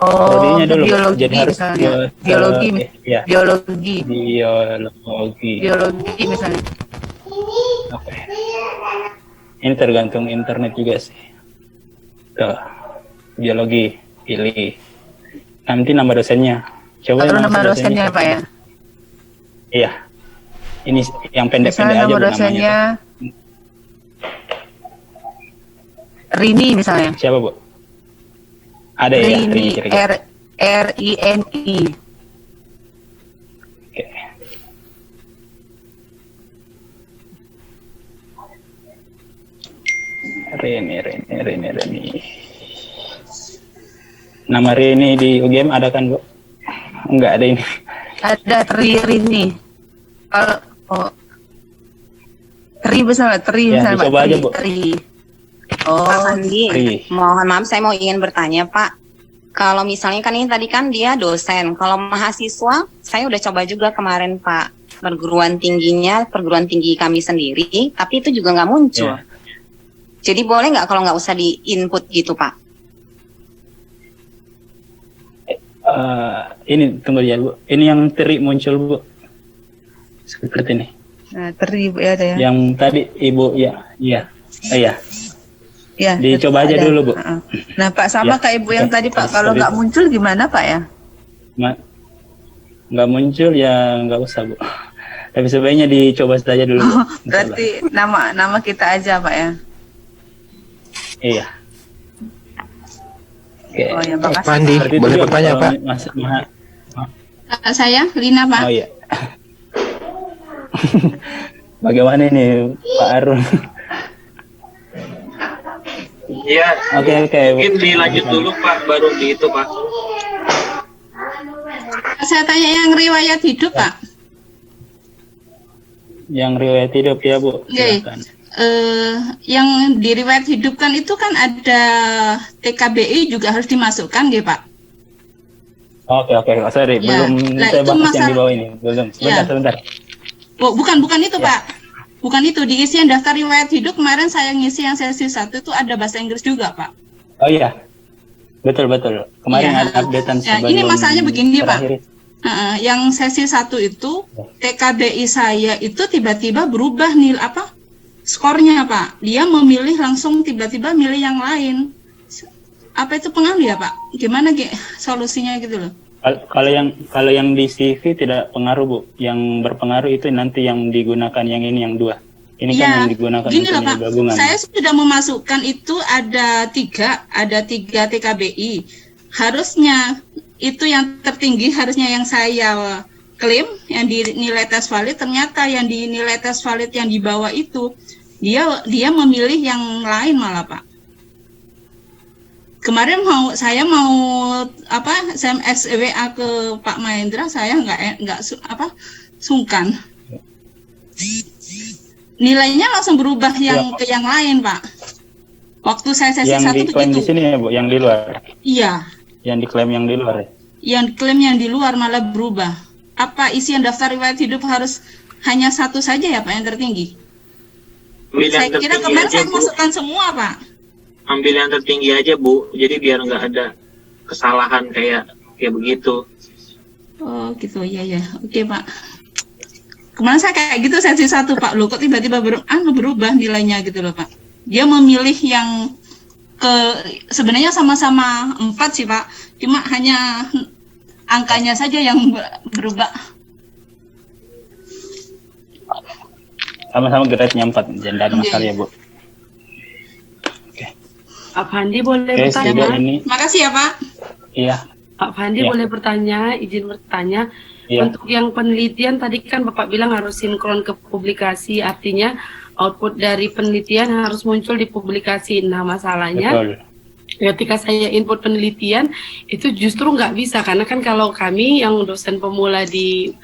oh, Prodinya dulu. biologi Jadi harus misalnya. Biologi, ya. biologi, Biologi. misalnya. Oke. Ini tergantung internet juga sih. Tuh, biologi pilih. Nanti nama dosennya. Coba Lalu yang nama dosennya siapa? Pak ya. Iya. Ini yang pendek-pendek Misalnya aja nama Bu, dosennya namanya. Rini misalnya. Siapa Bu? Ada ya? Rini, kira-kira. RINI. Oke. Rini. Nama Rini di UGM ada kan Bu? Enggak ada ini. Ada Rini. Kalau oh, Tri misalnya, Tri Ya, misalnya Pak, dicoba aja, Bu. Tri. Pak Oh, Fandi, Tri. mohon maaf saya mau ingin bertanya Pak. Kalau misalnya kan ini tadi kan dia dosen, kalau mahasiswa saya udah coba juga kemarin Pak, perguruan tinggi kami sendiri, tapi itu juga nggak muncul. Ya. Jadi boleh nggak kalau nggak usah di input gitu Pak? Ini tunggu ya Bu. Ini yang Tri muncul Bu. Seperti ini. nah, Tri ya ada ya. Yang tadi Ibu ya, iya. Iya. Ya, Dicoba aja ada. dulu, Bu. Nah, Pak sama Ya, kayak Ibu yang oke. tadi Pak, Terus kalau tadi. nggak muncul gimana Pak ya? Nggak muncul ya nggak usah Bu. Tapi sebaiknya dicoba saja dulu. Bu. Insyaallah. Berarti nama kita aja Pak ya. Iya. Oke. Oh ya, Pak makasih. Fandi, Seperti itu boleh juga, bertanya kalau Pak? Saya Lina Pak. Oh iya. Bagaimana ini Pak Arun? Iya. Oke. Mungkin dilanjut dulu Pak, baru di itu Pak. Saya tanya yang riwayat hidup Pak. Yang riwayat hidup ya Bu. Oke. Silakan. Yang di riwayat hidup kan itu kan ada TKBI juga harus dimasukkan gitu Pak. Oke. Sorry, Ya, belum nah saya itu bahas yang masalah- di bawah ini. Belum. Ya. Sebentar. Oh, bukan itu Ya. Pak. Bukan itu, di isian daftar riwayat hidup kemarin saya ngisi yang sesi 1 itu ada bahasa Inggris juga Pak. Oh iya. Betul. Kemarin Ya. ada updatean Ya, sebelum ini masalahnya begini, Pak. terakhir. Yang sesi 1 itu TKBI saya itu tiba-tiba berubah skornya Pak. Dia memilih langsung tiba-tiba milih yang lain. Apa itu pengaruh ya Pak? Gimana solusinya gitu loh? Kalau yang di CV tidak pengaruh Bu. Yang berpengaruh itu nanti yang digunakan yang ini yang 2. Ini kan yang digunakan gini untuk loh Pak, nilai gabungan. saya sudah memasukkan itu ada tiga TKBI. Harusnya itu yang tertinggi, harusnya yang saya klaim, yang di nilai tes valid, ternyata yang di nilai tes valid yang di bawah itu, dia memilih yang lain malah Pak. Kemarin saya mau SMS WA ke Pak Mahendra, saya nggak sungkan. Nilainya langsung berubah ke yang lain, Pak. Waktu saya sesi 1 yang diklaim di begitu. sini ya Bu, yang di luar. Iya, Yang diklaim yang di luar ya. yang klaim yang di luar malah berubah. Apa isian daftar riwayat hidup harus hanya 1 saja ya Pak yang tertinggi? Ambil yang Saya kira tertinggi kemarin aja, saya Bu. masukkan semua Pak. Ambil yang tertinggi aja Bu, jadi biar nggak ada kesalahan kayak begitu. Oh gitu, ya. Oke Pak. Kemarin saya kayak gitu sesi 1 Pak, loh kok tiba-tiba berubah nilainya gitu loh Pak. Dia memilih yang sebenarnya sama-sama 4 sih Pak, cuma hanya angkanya saja yang berubah. Sama-sama grade-nya 4, jadi ada masalah ya Bu. Pak Fandi boleh Oke, sudah bertanya? ini. Makasih ya Pak. Iya. Pak Fandi Ya. boleh bertanya, izin bertanya. Iya. Untuk yang penelitian tadi kan Bapak bilang harus sinkron ke publikasi, artinya output dari penelitian harus muncul di publikasi. Nah masalahnya Betul. ketika saya input penelitian itu justru nggak bisa, karena kan kalau kami yang dosen pemula di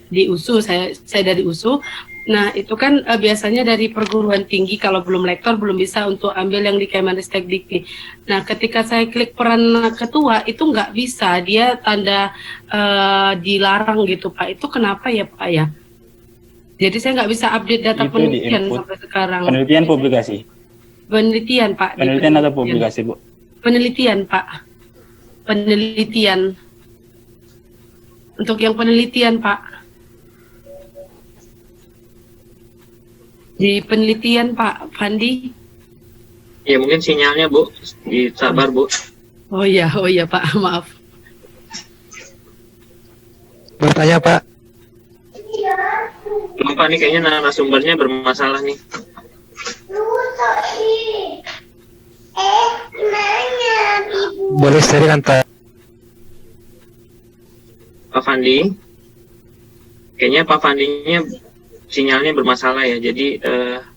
USU, saya dari USU. Nah itu kan biasanya dari perguruan tinggi, kalau belum lektor belum bisa untuk ambil yang di Kemenristek Dikti. Nah ketika saya klik peran ketua itu nggak bisa, dia tanda dilarang gitu Pak. Itu kenapa ya Pak ya? Jadi saya nggak bisa update data Itu penelitian di-input. sampai sekarang. Penelitian publikasi. Penelitian Pak. Di Penelitian atau publikasi Bu? Penelitian Pak. Penelitian. Untuk yang penelitian Pak. Di penelitian Pak Fandi. Ya mungkin sinyalnya Bu, sabar Bu. Oh iya Pak, maaf. Bertanya Pak. Lupa nih kayaknya narasumbernya bermasalah nih. Boleh sharing antar Pak Fandi. Kayaknya Pak Fandinya sinyalnya bermasalah ya, jadi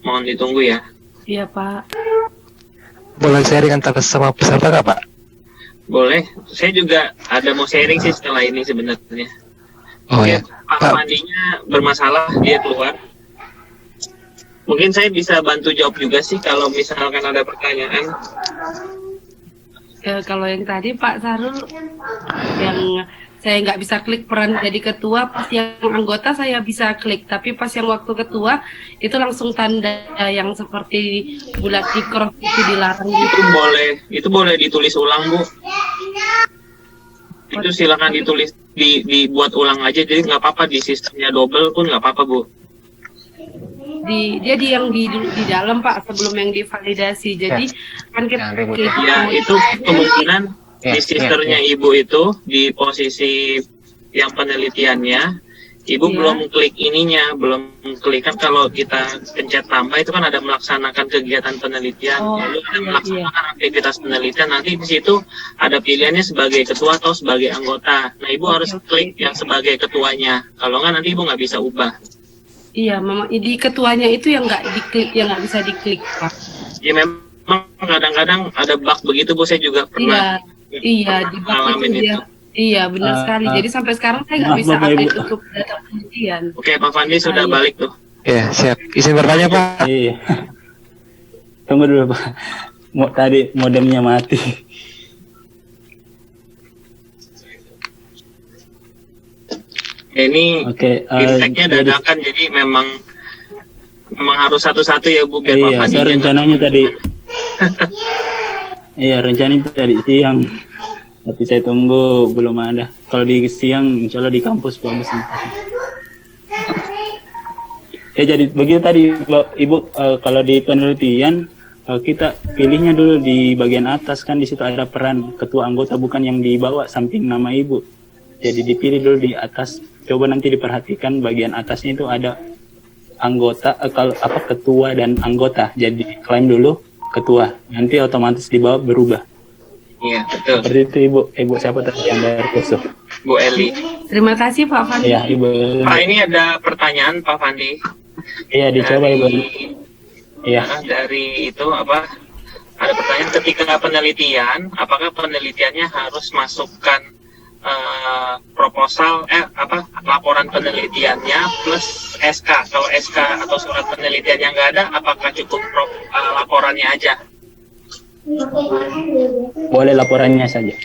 mohon ditunggu ya. Iya Pak. boleh sharing antar sama peserta nggak Pak? Boleh, saya juga ada mau sharing sih setelah ini sebenarnya. Oh ya, Pak Fandinya bermasalah, dia keluar. Mungkin saya bisa bantu jawab juga sih kalau misalkan ada pertanyaan. Kalau yang tadi Pak Sarul, yang saya nggak bisa klik peran jadi ketua, pas yang anggota saya bisa klik, tapi pas yang waktu ketua itu langsung tanda yang seperti bulat di cross itu dilarang. Itu boleh ditulis ulang, Bu. Itu silakan ditulis, dibuat ulang aja, jadi nggak apa-apa, di sistemnya double pun nggak apa-apa, Bu. Dia yang di dalam Pak, sebelum yang divalidasi. Jadi kan kita ya itu kemungkinan di sisternya Ibu itu di posisi yang penelitiannya Ibu belum klik ininya, belum klik. Kan kalau kita pencet tambah itu kan ada melaksanakan kegiatan penelitian, lalu ada melaksanakan aktivitas penelitian, nanti di situ ada pilihannya sebagai ketua atau sebagai anggota. Nah, Ibu harus klik yang sebagai ketuanya, kalau nggak nanti Ibu nggak bisa ubah. Iya, memang di ketuanya itu yang nggak diklik, yang nggak bisa diklik, Pak. Ya memang kadang-kadang ada bug begitu, Bu. Saya juga pernah. Iya, di bug itu dia. Iya, benar sekali. Jadi sampai sekarang saya nggak bisa update untuk data penelitian. Oke, Pak Fandi sudah balik tuh. Ya, siap. Izin bertanya, Pak. Iya. Tunggu dulu, Pak. Tadi modemnya mati. Ini feedbacknya dadakan, jadi memang harus satu-satu ya, Bu, biar Pak Fandi. Iya, rencananya tadi. Iya, rencananya tadi siang. Tapi saya tunggu belum ada. Kalau di siang, insya Allah di kampus bagus. Ya jadi begitu tadi, Ibu. Kalau di penelitian kita pilihnya dulu di bagian atas, kan di situ ada peran ketua anggota, bukan yang di bawah samping nama Ibu. Jadi dipilih dulu di atas. Coba nanti diperhatikan bagian atasnya itu ada anggota, ketua dan anggota. Jadi klaim dulu ketua, nanti otomatis di bawah berubah. Iya, betul. Seperti itu, Ibu siapa tadi yang dari kursus? Bu Eli. Terima kasih Pak Fandi. Iya, Ibu. Pak, ini ada pertanyaan Pak Fandi. Iya, dicoba Ibu. Iya. Dari itu apa? Ada pertanyaan, ketika penelitian, apakah penelitiannya harus masukkan proposal laporan penelitiannya plus SK. Kalau SK atau surat penelitian yang nggak ada, apakah cukup laporannya aja? Boleh laporannya saja.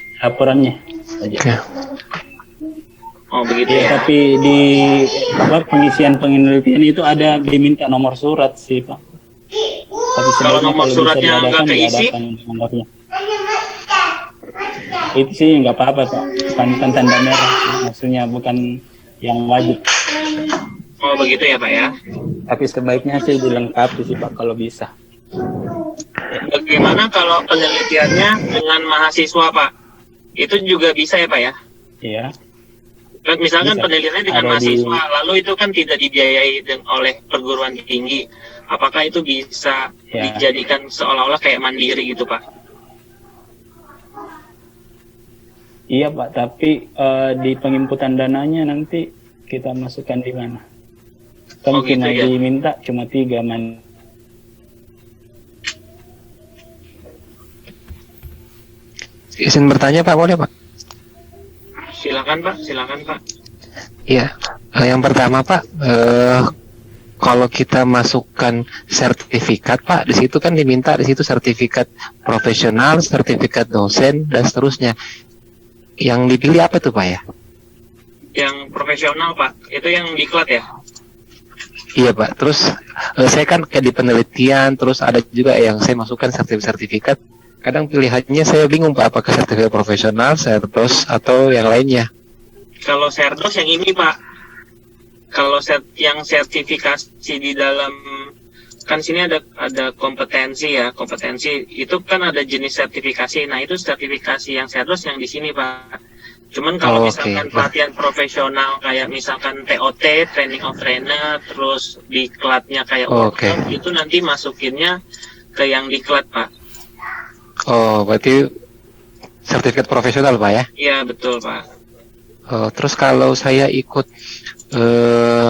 Oh, begitu ya. Tapi di pengisian penelitian itu ada diminta nomor surat sih, Pak. Tapi kalau nomor suratnya nggak keisi, nomornya. Itu sih nggak apa-apa, Pak. Bukan tanda merah, maksudnya bukan yang wajib. Oh, begitu ya, Pak ya. Tapi sebaiknya sih dilengkapi sih, Pak, kalau bisa. Bagaimana kalau penelitiannya dengan mahasiswa, Pak? Itu juga bisa ya, Pak ya? Iya. Misalkan Bisa. penelitiannya dengan mahasiswa, lalu itu kan tidak dibiayai oleh perguruan tinggi. Apakah itu bisa dijadikan seolah-olah kayak mandiri gitu, Pak? Iya, Pak, tapi di penginputan dananya nanti kita masukkan di mana? Kan gitu ya? diminta cuma 3 Izin bertanya, Pak, boleh, Pak? Silakan, Pak. Iya, yang pertama, Pak, kalau kita masukkan sertifikat, Pak, di situ kan diminta di situ sertifikat profesional, sertifikat dosen, dan seterusnya. Yang dipilih apa tuh, Pak ya? Yang profesional, Pak, itu yang diklat ya? Iya, Pak. Terus saya kan kayak di penelitian, terus ada juga yang saya masukkan sertifikat. Kadang pilihannya saya bingung, Pak, apakah sertifikat profesional, serdos, atau yang lainnya. Kalau serdos yang ini, Pak. Kalau yang sertifikasi di dalam, kan sini ada kompetensi ya, kompetensi itu kan ada jenis sertifikasi. Nah, itu sertifikasi yang serdos yang di sini, Pak. Cuman kalau misalkan pelatihan profesional kayak misalkan TOT, training of trainer, terus diklatnya kayak workshop, itu nanti masukinnya ke yang diklat, Pak. Oh, berarti sertifikat profesional, Pak ya? Iya, betul, Pak. Terus kalau saya ikut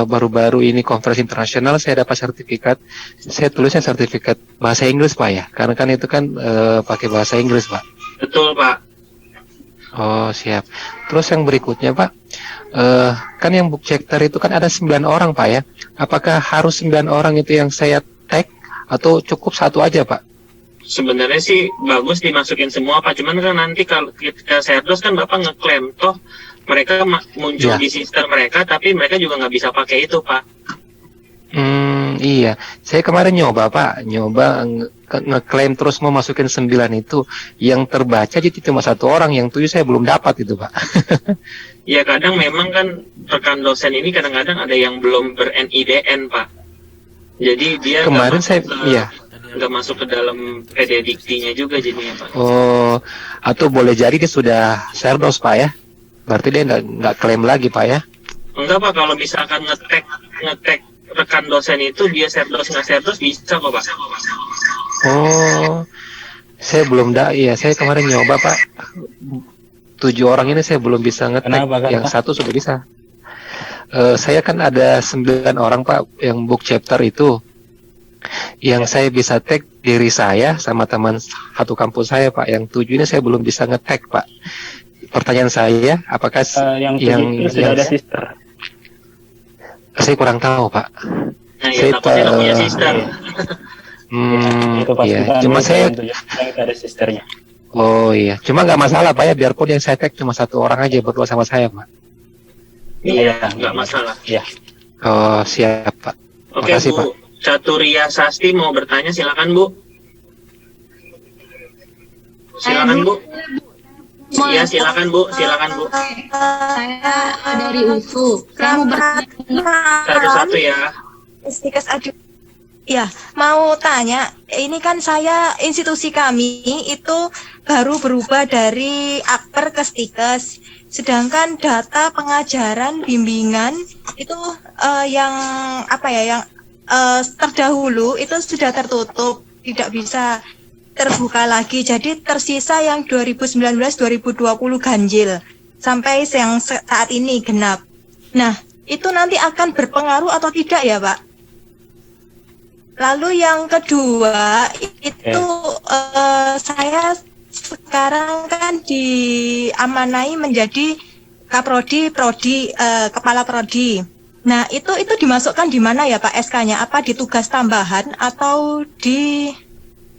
baru-baru ini konferensi internasional, saya dapat sertifikat. Saya tulisnya sertifikat bahasa Inggris, Pak ya? Karena kan itu kan pakai bahasa Inggris, Pak. Betul, Pak. Oh, siap. Terus yang berikutnya, Pak, kan yang book chapter itu kan ada 9 orang, Pak ya? Apakah harus 9 orang itu yang saya atau cukup satu aja Pak? Sebenarnya sih bagus dimasukin semua Pak, cuman kan nanti kalau ketika Serdos kan Bapak ngeklaim toh mereka muncul di sistem mereka, tapi mereka juga nggak bisa pakai itu Pak. Iya, saya kemarin nyoba Pak, ngeklaim terus mau masukin 9 itu, yang terbaca jadi cuma 1 orang, yang 7 saya belum dapat itu Pak. Ya kadang memang kan rekan dosen ini kadang-kadang ada yang belum ber-NIDN Pak. Jadi dia Kemarin saya, nggak masuk ke dalam PD Diktinya juga jadinya Pak. Oh, atau boleh jadi dia sudah Serdos Pak ya? Berarti dia nggak klaim lagi Pak ya? Enggak Pak, kalau misalkan ngetek rekan dosen itu dia Serdos nggak Serdos bisa kok Pak. Oh, saya belum iya saya kemarin nyoba Pak. 7 orang ini saya belum bisa ngetek. Yang 1 sudah bisa. Saya kan ada 9 orang Pak yang book chapter itu. Yang saya bisa tag diri saya sama teman satu kampus saya Pak. Yang 7 ini saya belum bisa ngetek Pak. Pertanyaan saya, apakah yang sudah ada sister? Saya kurang tahu Pak. Nah, ya, takutnya nggak punya sister. Itu pasti iya. Cuma saya ada sisternya. Oh iya, cuma nggak masalah Pak ya, biarpun yang saya tag cuma 1 orang aja berdua sama saya Pak. Iya, nggak masalah. Iya. Oh siap Pak. Oke Makasih, Bu, Pak. Caturia Sasti mau bertanya, silakan Bu. Silakan Bu. Iya silakan Bu, silakan Bu. Saya dari USU. Saya mau bertanya. Satu-satu ya. Stikes aduh. Ya, mau tanya, ini kan saya institusi kami itu baru berubah dari akper ke stikes. Sedangkan data pengajaran bimbingan itu yang terdahulu itu sudah tertutup, tidak bisa terbuka lagi. Jadi tersisa yang 2019-2020 ganjil sampai yang saat ini genap. Nah, itu nanti akan berpengaruh atau tidak ya, Pak? Lalu yang kedua itu saya sekarang kan diamanai menjadi kaprodi, kepala prodi. Nah, itu dimasukkan di mana ya Pak SK-nya? Apa di tugas tambahan atau di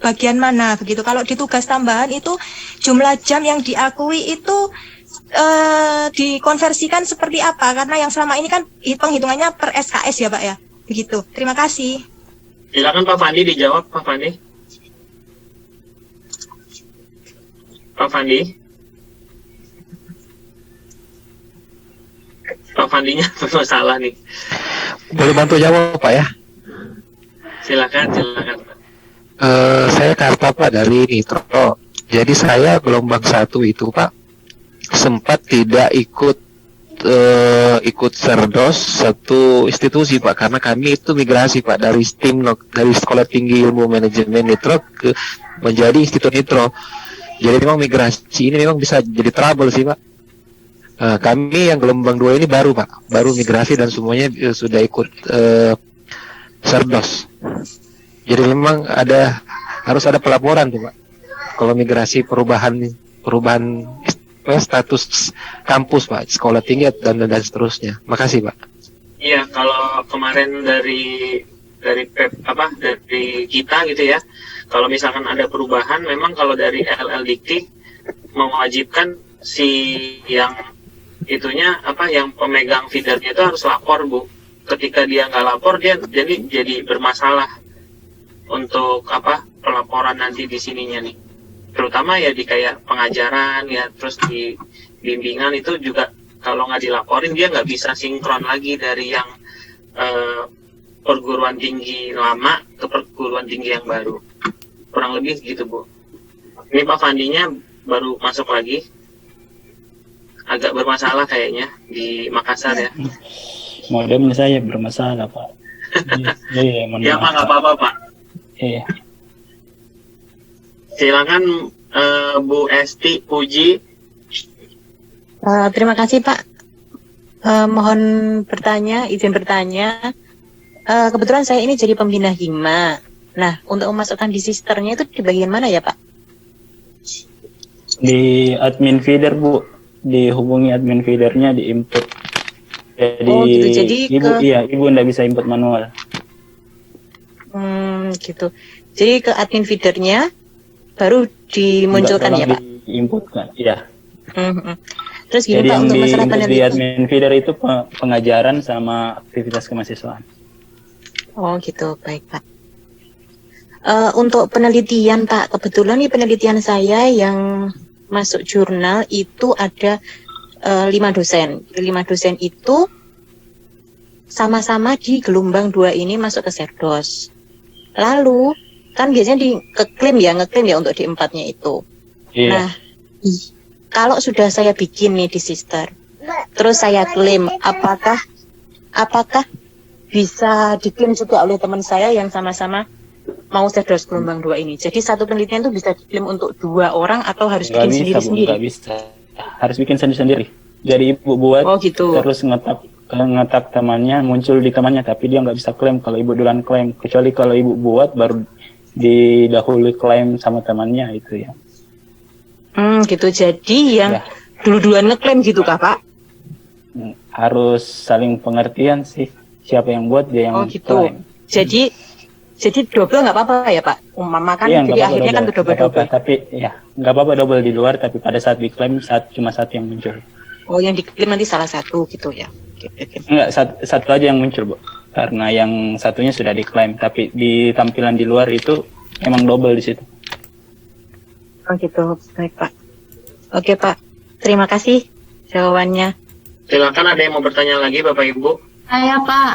bagian mana begitu? Kalau di tugas tambahan itu jumlah jam yang diakui itu dikonversikan seperti apa? Karena yang selama ini kan penghitungannya per SKS ya Pak ya. Begitu. Terima kasih. Silakan Pak Fandi dijawab, Pak Fandi. Pak Fandi. Pak Fandinya bermasalah nih. Boleh bantu jawab Pak ya? Silakan Pak. Saya Karta Pak dari Nitro. Jadi saya gelombang 1 itu Pak sempat tidak ikut Serdos satu institusi Pak, karena kami itu migrasi Pak dari STIM, dari Sekolah Tinggi Ilmu Manajemen Nitro ke menjadi Institut Nitro. Jadi memang migrasi ini memang bisa jadi trouble sih Pak. Kami yang gelombang 2 ini baru Pak, baru migrasi dan semuanya sudah ikut Serdos. Jadi memang harus ada pelaporan tuh Pak. Kalau migrasi perubahan status kampus Pak, sekolah tinggi dan seterusnya. Makasih Pak. Iya, kalau kemarin dari kita gitu ya. Kalau misalkan ada perubahan, memang kalau dari LL Dikti mewajibkan si yang itunya yang pemegang feedernya itu harus lapor Bu. Ketika dia nggak lapor dia jadi bermasalah untuk pelaporan nanti di sininya nih. Terutama ya di kayak pengajaran ya, terus di bimbingan itu juga kalau nggak dilaporin dia nggak bisa sinkron lagi dari yang perguruan tinggi lama ke perguruan tinggi yang baru. Kurang lebih gitu Bu. Ini Pak Fandinya baru masuk lagi, agak bermasalah kayaknya di Makassar ya. Modemnya saya bermasalah Pak. Ya Pak, nggak apa-apa Pak. Iya. Silakan Bu Esti Puji. Terima kasih Pak. Mohon izin bertanya. Kebetulan saya ini jadi pembina hima. Nah, untuk memasukkan di sisternya itu di bagian mana ya Pak? Di admin feeder Bu, dihubungi admin feedernya, diinput. Jadi, Jadi ibu nggak bisa input manual. Gitu. Jadi ke admin feedernya baru dimunculkan ya Pak? Diinputkan, iya. Terus gini Jadi Pak, yang untuk masalah di penelitian. admin feeder itu pengajaran sama aktivitas kemahasiswaan. Oh gitu, baik Pak. Untuk penelitian Pak, kebetulan nih penelitian saya yang masuk jurnal itu ada 5 dosen. 5 dosen itu sama-sama di gelombang 2 ini masuk ke Serdos. Lalu kan biasanya ngeklaim ya untuk di 4-nya itu. Iya. Nah, kalau sudah saya bikin nih di sister, terus saya klaim, apakah bisa diklaim juga oleh teman saya yang sama-sama mau Serdos gelombang 2 ini? Jadi satu penelitian itu bisa diklaim untuk 2 orang atau harus Nggak bikin bisa, Bu, sendiri-sendiri? nggak bisa. Harus bikin sendiri-sendiri. Jadi ibu buat, terus ngetap temannya, muncul di temannya, tapi dia nggak bisa klaim kalau ibu duluan klaim. Kecuali kalau ibu buat baru didahului klaim sama temannya itu ya. Gitu. Jadi yang dulu-duluan ngeklaim gitu kah Pak? Harus saling pengertian sih. Siapa yang buat dia yang gitu. klaim. Jadi double nggak apa-apa ya Pak? Umpama kan Iya, jadi nggak akhirnya kan apa-apa, double-double. tapi ya nggak apa-apa double di luar, tapi pada saat diklaim cuma satu yang muncul. Oh, yang diklaim nanti salah satu gitu ya? Enggak, satu aja yang muncul, Bu. Karena yang satunya sudah diklaim, tapi di tampilan di luar itu emang double di situ. Oh gitu, baik Pak. Oke Pak, terima kasih jawabannya. Silakan, ada yang mau bertanya lagi Bapak Ibu? Saya Pak.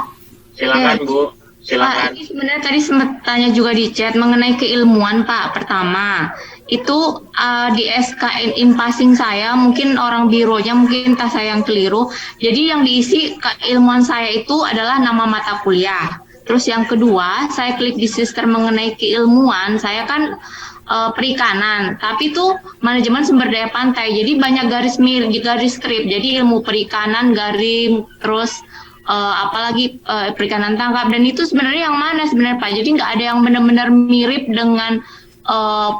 Silakan Bu, silakan. Pak, ini sebenarnya tadi sempat tanya juga di chat mengenai keilmuan Pak. Pertama, itu di SKN impasing saya, mungkin orang bironya, mungkin tas saya yang keliru. Jadi yang diisi keilmuan saya itu adalah nama mata kuliah. Terus yang kedua, saya klik di sister mengenai keilmuan, saya kan perikanan, tapi itu manajemen sumber daya pantai. Jadi banyak garis strip. Jadi ilmu perikanan, garim, terus apalagi perikanan tangkap, dan itu sebenarnya yang mana sebenarnya Pak? Jadi nggak ada yang benar-benar mirip dengan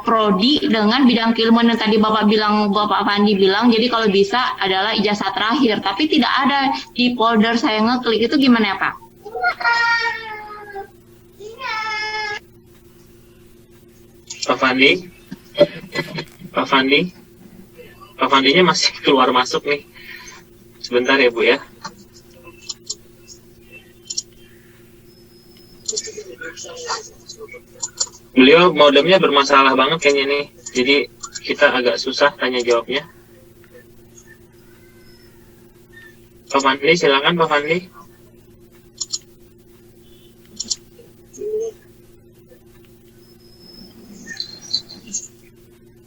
prodi dengan bidang keilmuan yang tadi Bapak Fandi bilang. Jadi kalau bisa adalah ijazah terakhir, tapi tidak ada di folder saya ngeklik. Itu gimana ya Pak? Pak Fandinya masih keluar masuk nih. Sebentar ya Bu ya. Beliau modemnya bermasalah banget kayaknya nih, jadi kita agak susah tanya jawabnya. Pak Fandi, silakan Pak Fandi.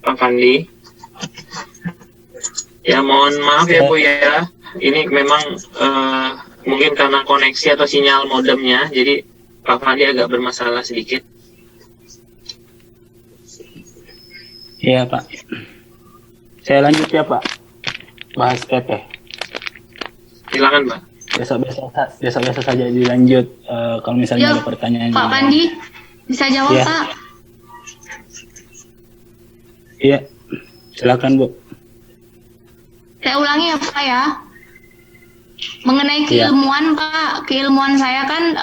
Pak Fandi. Ya mohon maaf ya Bu ya, ini memang mungkin karena koneksi atau sinyal modemnya, jadi Pak Fandi agak bermasalah sedikit. Iya Pak. Saya lanjut ya Pak. Bahas PP. Silakan Pak. Besok saja dilanjut. Kalau misalnya ada pertanyaan. Pak Pandi, bisa jawab Ya. Pak? Iya. Silakan Bu. Saya ulangi ya Pak ya. Mengenai keilmuan Pak, keilmuan saya kan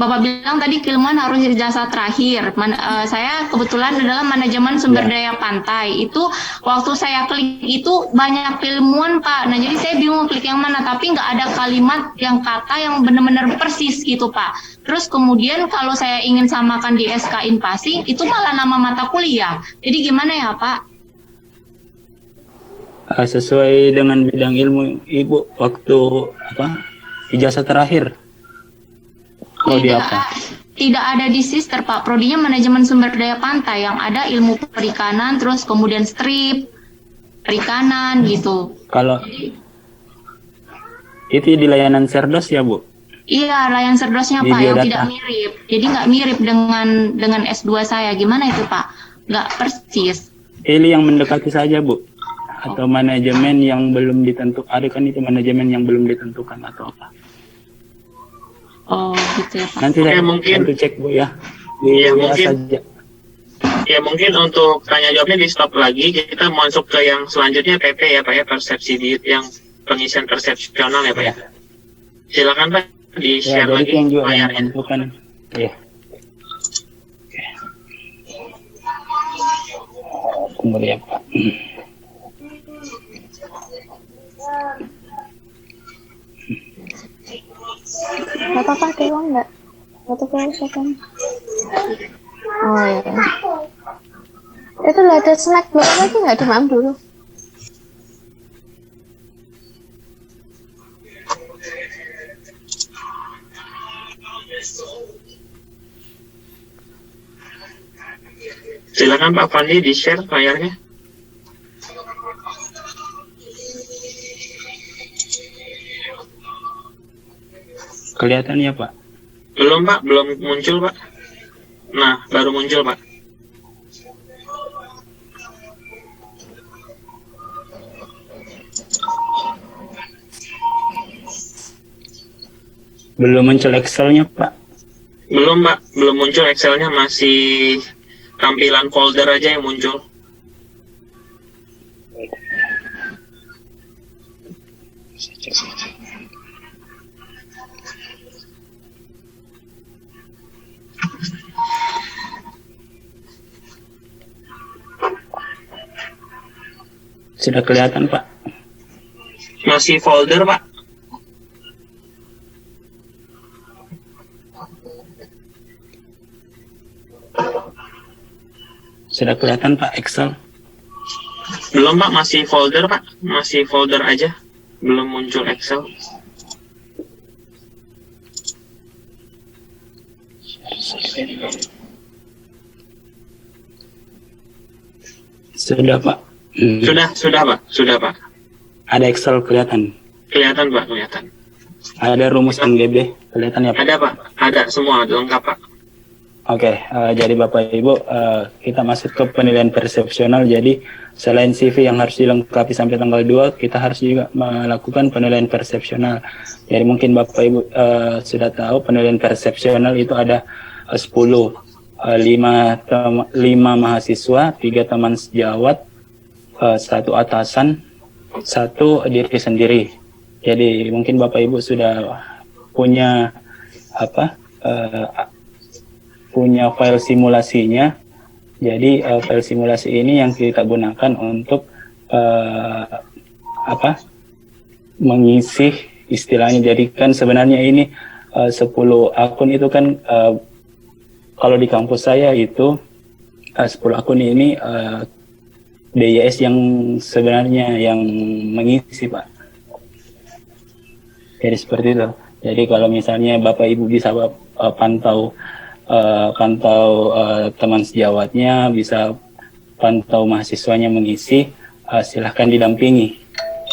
Bapak bilang tadi keilmuan harus ijazah terakhir. Saya kebetulan adalah manajemen sumber daya pantai. Itu waktu saya klik itu banyak keilmuan Pak. Nah jadi saya bingung klik yang mana, tapi nggak ada kalimat yang kata yang benar-benar persis gitu Pak. Terus kemudian kalau saya ingin samakan di SK Impasing itu malah nama mata kuliah. Jadi gimana ya Pak? Sesuai dengan bidang ilmu Ibu waktu ijazah terakhir. Prodi apa? Tidak ada di sister Pak. Prodinya manajemen sumber daya pantai, yang ada ilmu perikanan, terus kemudian strip perikanan gitu. Kalau itu di layanan Serdos ya Bu? Iya, layanan Serdosnya Di Pak, yang biodata. tidak mirip. Jadi nggak mirip dengan S2 saya. Gimana itu Pak? Nggak persis. Pilih yang mendekati saja Bu. Atau manajemen yang belum ditentukan. Ada kan itu manajemen yang belum ditentukan atau apa? Oh gitu ya Pak. Nanti saya mungkin bantu cek Bu ya. Iya, WA mungkin. saja. Ya mungkin untuk tanya jawabnya di stop lagi. Kita masuk ke yang selanjutnya PP ya Pak ya, persepsi yang pengisian persepsional ya Pak ya. Silakan Pak di Ya, share jadi lagi yang juga yang layarnya. menentukan. Iya. Mulia Pak. Gak apa-apa, ada uang nggak? Atau silakan. Oh ya. Itu lah ada snack belum lagi nggak dimakan dulu? Silakan Pak Fandi di-share layarnya. Kelihatan ya Pak? Belum Pak, belum muncul Pak. Nah, baru muncul Pak. Belum muncul Excel-nya Pak? Belum Pak, belum muncul Excel-nya, masih tampilan folder aja yang muncul. Sudah kelihatan Pak? Masih folder Pak. Sudah kelihatan Pak Excel? Belum Pak, masih folder Pak. Masih folder aja. Belum muncul Excel. Sudah Pak? Sudah Pak, sudah Pak. Ada Excel kelihatan? Kelihatan Pak, kelihatan. Ada rumus NGB kelihatan ya Pak? Ada Pak, ada semua, lengkap Pak. Oke, jadi Bapak Ibu, kita masuk ke penilaian persepsional. Jadi selain CV yang harus dilengkapi sampai tanggal 2, kita harus juga melakukan penilaian persepsional. Jadi mungkin Bapak Ibu sudah tahu penilaian persepsional itu ada 10, 5 mahasiswa, 3 teman sejawat, 1 atasan, 1 diri sendiri. Jadi mungkin Bapak Ibu sudah punya punya file simulasinya. Jadi file simulasi ini yang kita gunakan untuk mengisi istilahnya. Jadi kan sebenarnya ini 10 akun itu kan kalau di kampus saya itu 10 akun ini DYS yang sebenarnya yang mengisi Pak. Jadi seperti itu. Jadi kalau misalnya Bapak Ibu bisa pantau teman sejawatnya, bisa pantau mahasiswanya mengisi, silahkan didampingi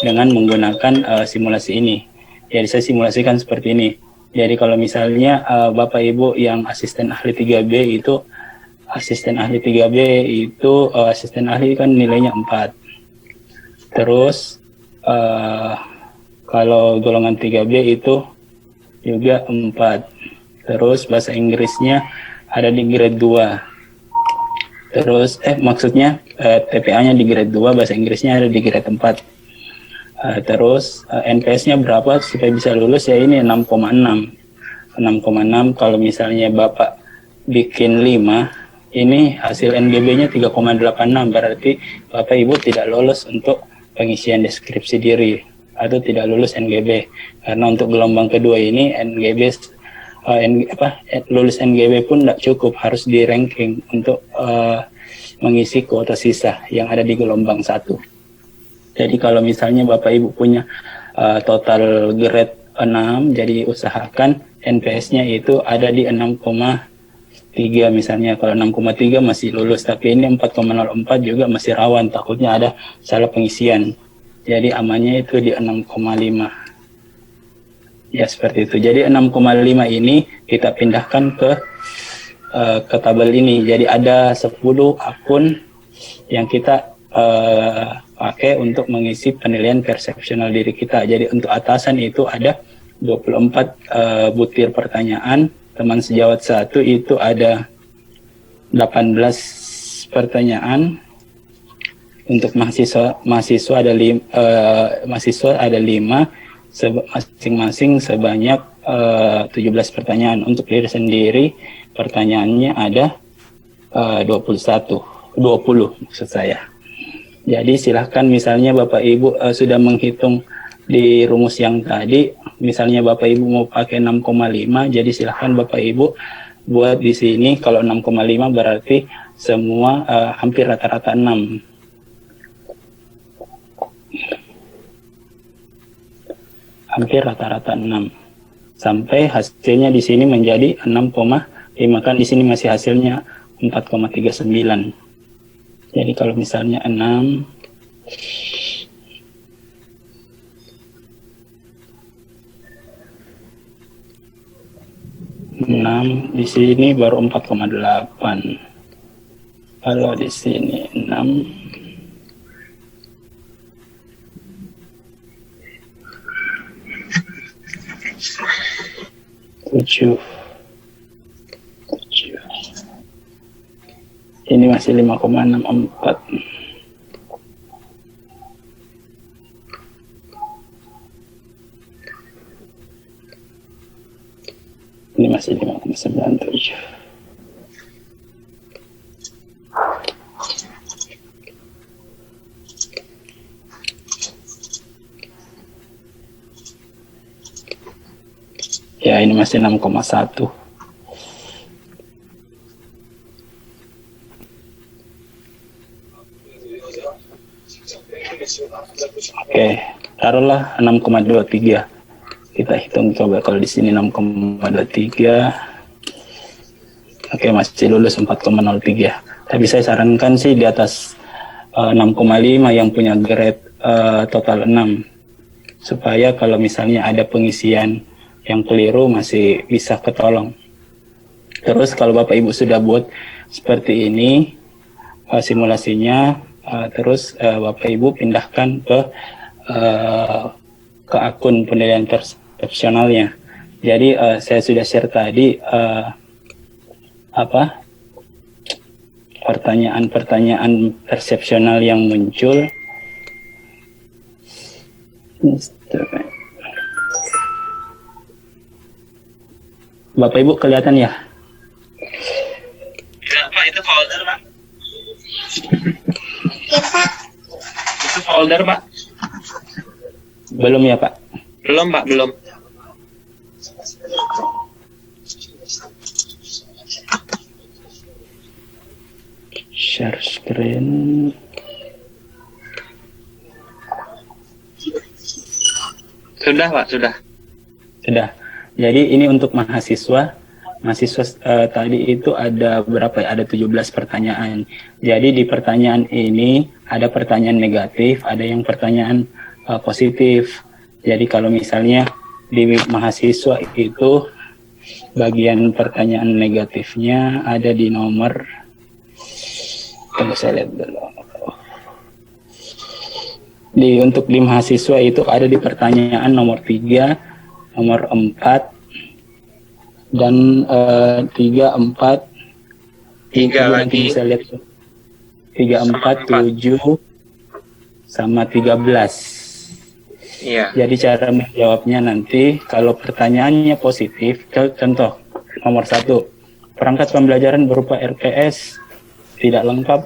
dengan menggunakan simulasi ini. Jadi saya simulasikan seperti ini. Jadi kalau misalnya Bapak Ibu yang asisten ahli 3B itu, asisten ahli kan nilainya 4. Terus kalau golongan 3B itu juga 4. Terus bahasa Inggrisnya ada di grade 2. Terus maksudnya TPA-nya di grade 2, bahasa Inggrisnya ada di grade 4. Terus NPS-nya berapa supaya bisa lulus, ya ini 6,6. 6,6 kalau misalnya Bapak bikin 5, ini hasil NGB-nya 3,86, berarti Bapak Ibu tidak lolos untuk pengisian deskripsi diri atau tidak lulus NGB. Karena untuk gelombang kedua ini lulus NGB pun tidak cukup, harus di ranking untuk mengisi kuota sisa yang ada di gelombang 1. Jadi kalau misalnya Bapak Ibu punya total grade 6, jadi usahakan NPS-nya itu ada di 6,3 misalnya. Kalau 6,3 masih lulus, tapi ini 4,04 juga masih rawan, takutnya ada salah pengisian. Jadi amannya itu di 6,5. Ya seperti itu. Jadi 6,5 ini kita pindahkan ke tabel ini. Jadi ada 10 akun yang kita pakai untuk mengisi penilaian persepsional diri kita. Jadi untuk atasan itu ada 24 butir pertanyaan. Teman sejawat 1 itu ada 18 pertanyaan. Untuk mahasiswa ada 5, masing-masing sebanyak 17 pertanyaan. Untuk diri sendiri pertanyaannya ada 20 maksud saya. Jadi silahkan misalnya Bapak Ibu sudah menghitung di rumus yang tadi, misalnya Bapak Ibu mau pakai 6,5, jadi silahkan Bapak Ibu buat di sini. Kalau 6,5 berarti semua hampir rata-rata 6. Hampir rata-rata 6. Sampai hasilnya di sini menjadi 6,5, kan di sini masih hasilnya 4,39. Jadi kalau misalnya 6 di sini baru 4,8. Kalau di sini 6 7. Ini masih 5,64. Ini masih 5,97. Ya, ini masih 6,1. Oke, taruhlah 6,23. Kita hitung coba kalau di sini 6,23. Oke, masih lulus 4,03. Tapi saya sarankan sih di atas 6,5 yang punya grade total 6. Supaya kalau misalnya ada pengisian yang keliru masih bisa ketolong. Terus kalau Bapak Ibu sudah buat seperti ini simulasinya, terus Bapak Ibu pindahkan ke akun penilaian persepsionalnya. Jadi saya sudah share tadi pertanyaan-pertanyaan persepsional yang muncul. Bapak Ibu kelihatan ya? Ya, Pak, itu folder, Pak. Itu folder, Pak. Belum ya, Pak? Belum, Pak, belum. Share screen. Sudah, Pak, sudah. Sudah. Jadi ini untuk mahasiswa. Mahasiswa tadi itu ada berapa ya? Ada 17 pertanyaan. Jadi di pertanyaan ini ada pertanyaan negatif, ada yang pertanyaan positif. Jadi kalau misalnya di mahasiswa itu bagian pertanyaan negatifnya ada di nomor, tunggu saya lihat dulu. Untuk di mahasiswa itu ada di pertanyaan nomor 3, nomor 4, dan 3, 4, 3 lagi. Bisa lihat 3, 4, 7, sama 13. Iya. Jadi cara menjawabnya nanti kalau pertanyaannya positif, contoh nomor 1, perangkat pembelajaran berupa RPS tidak lengkap,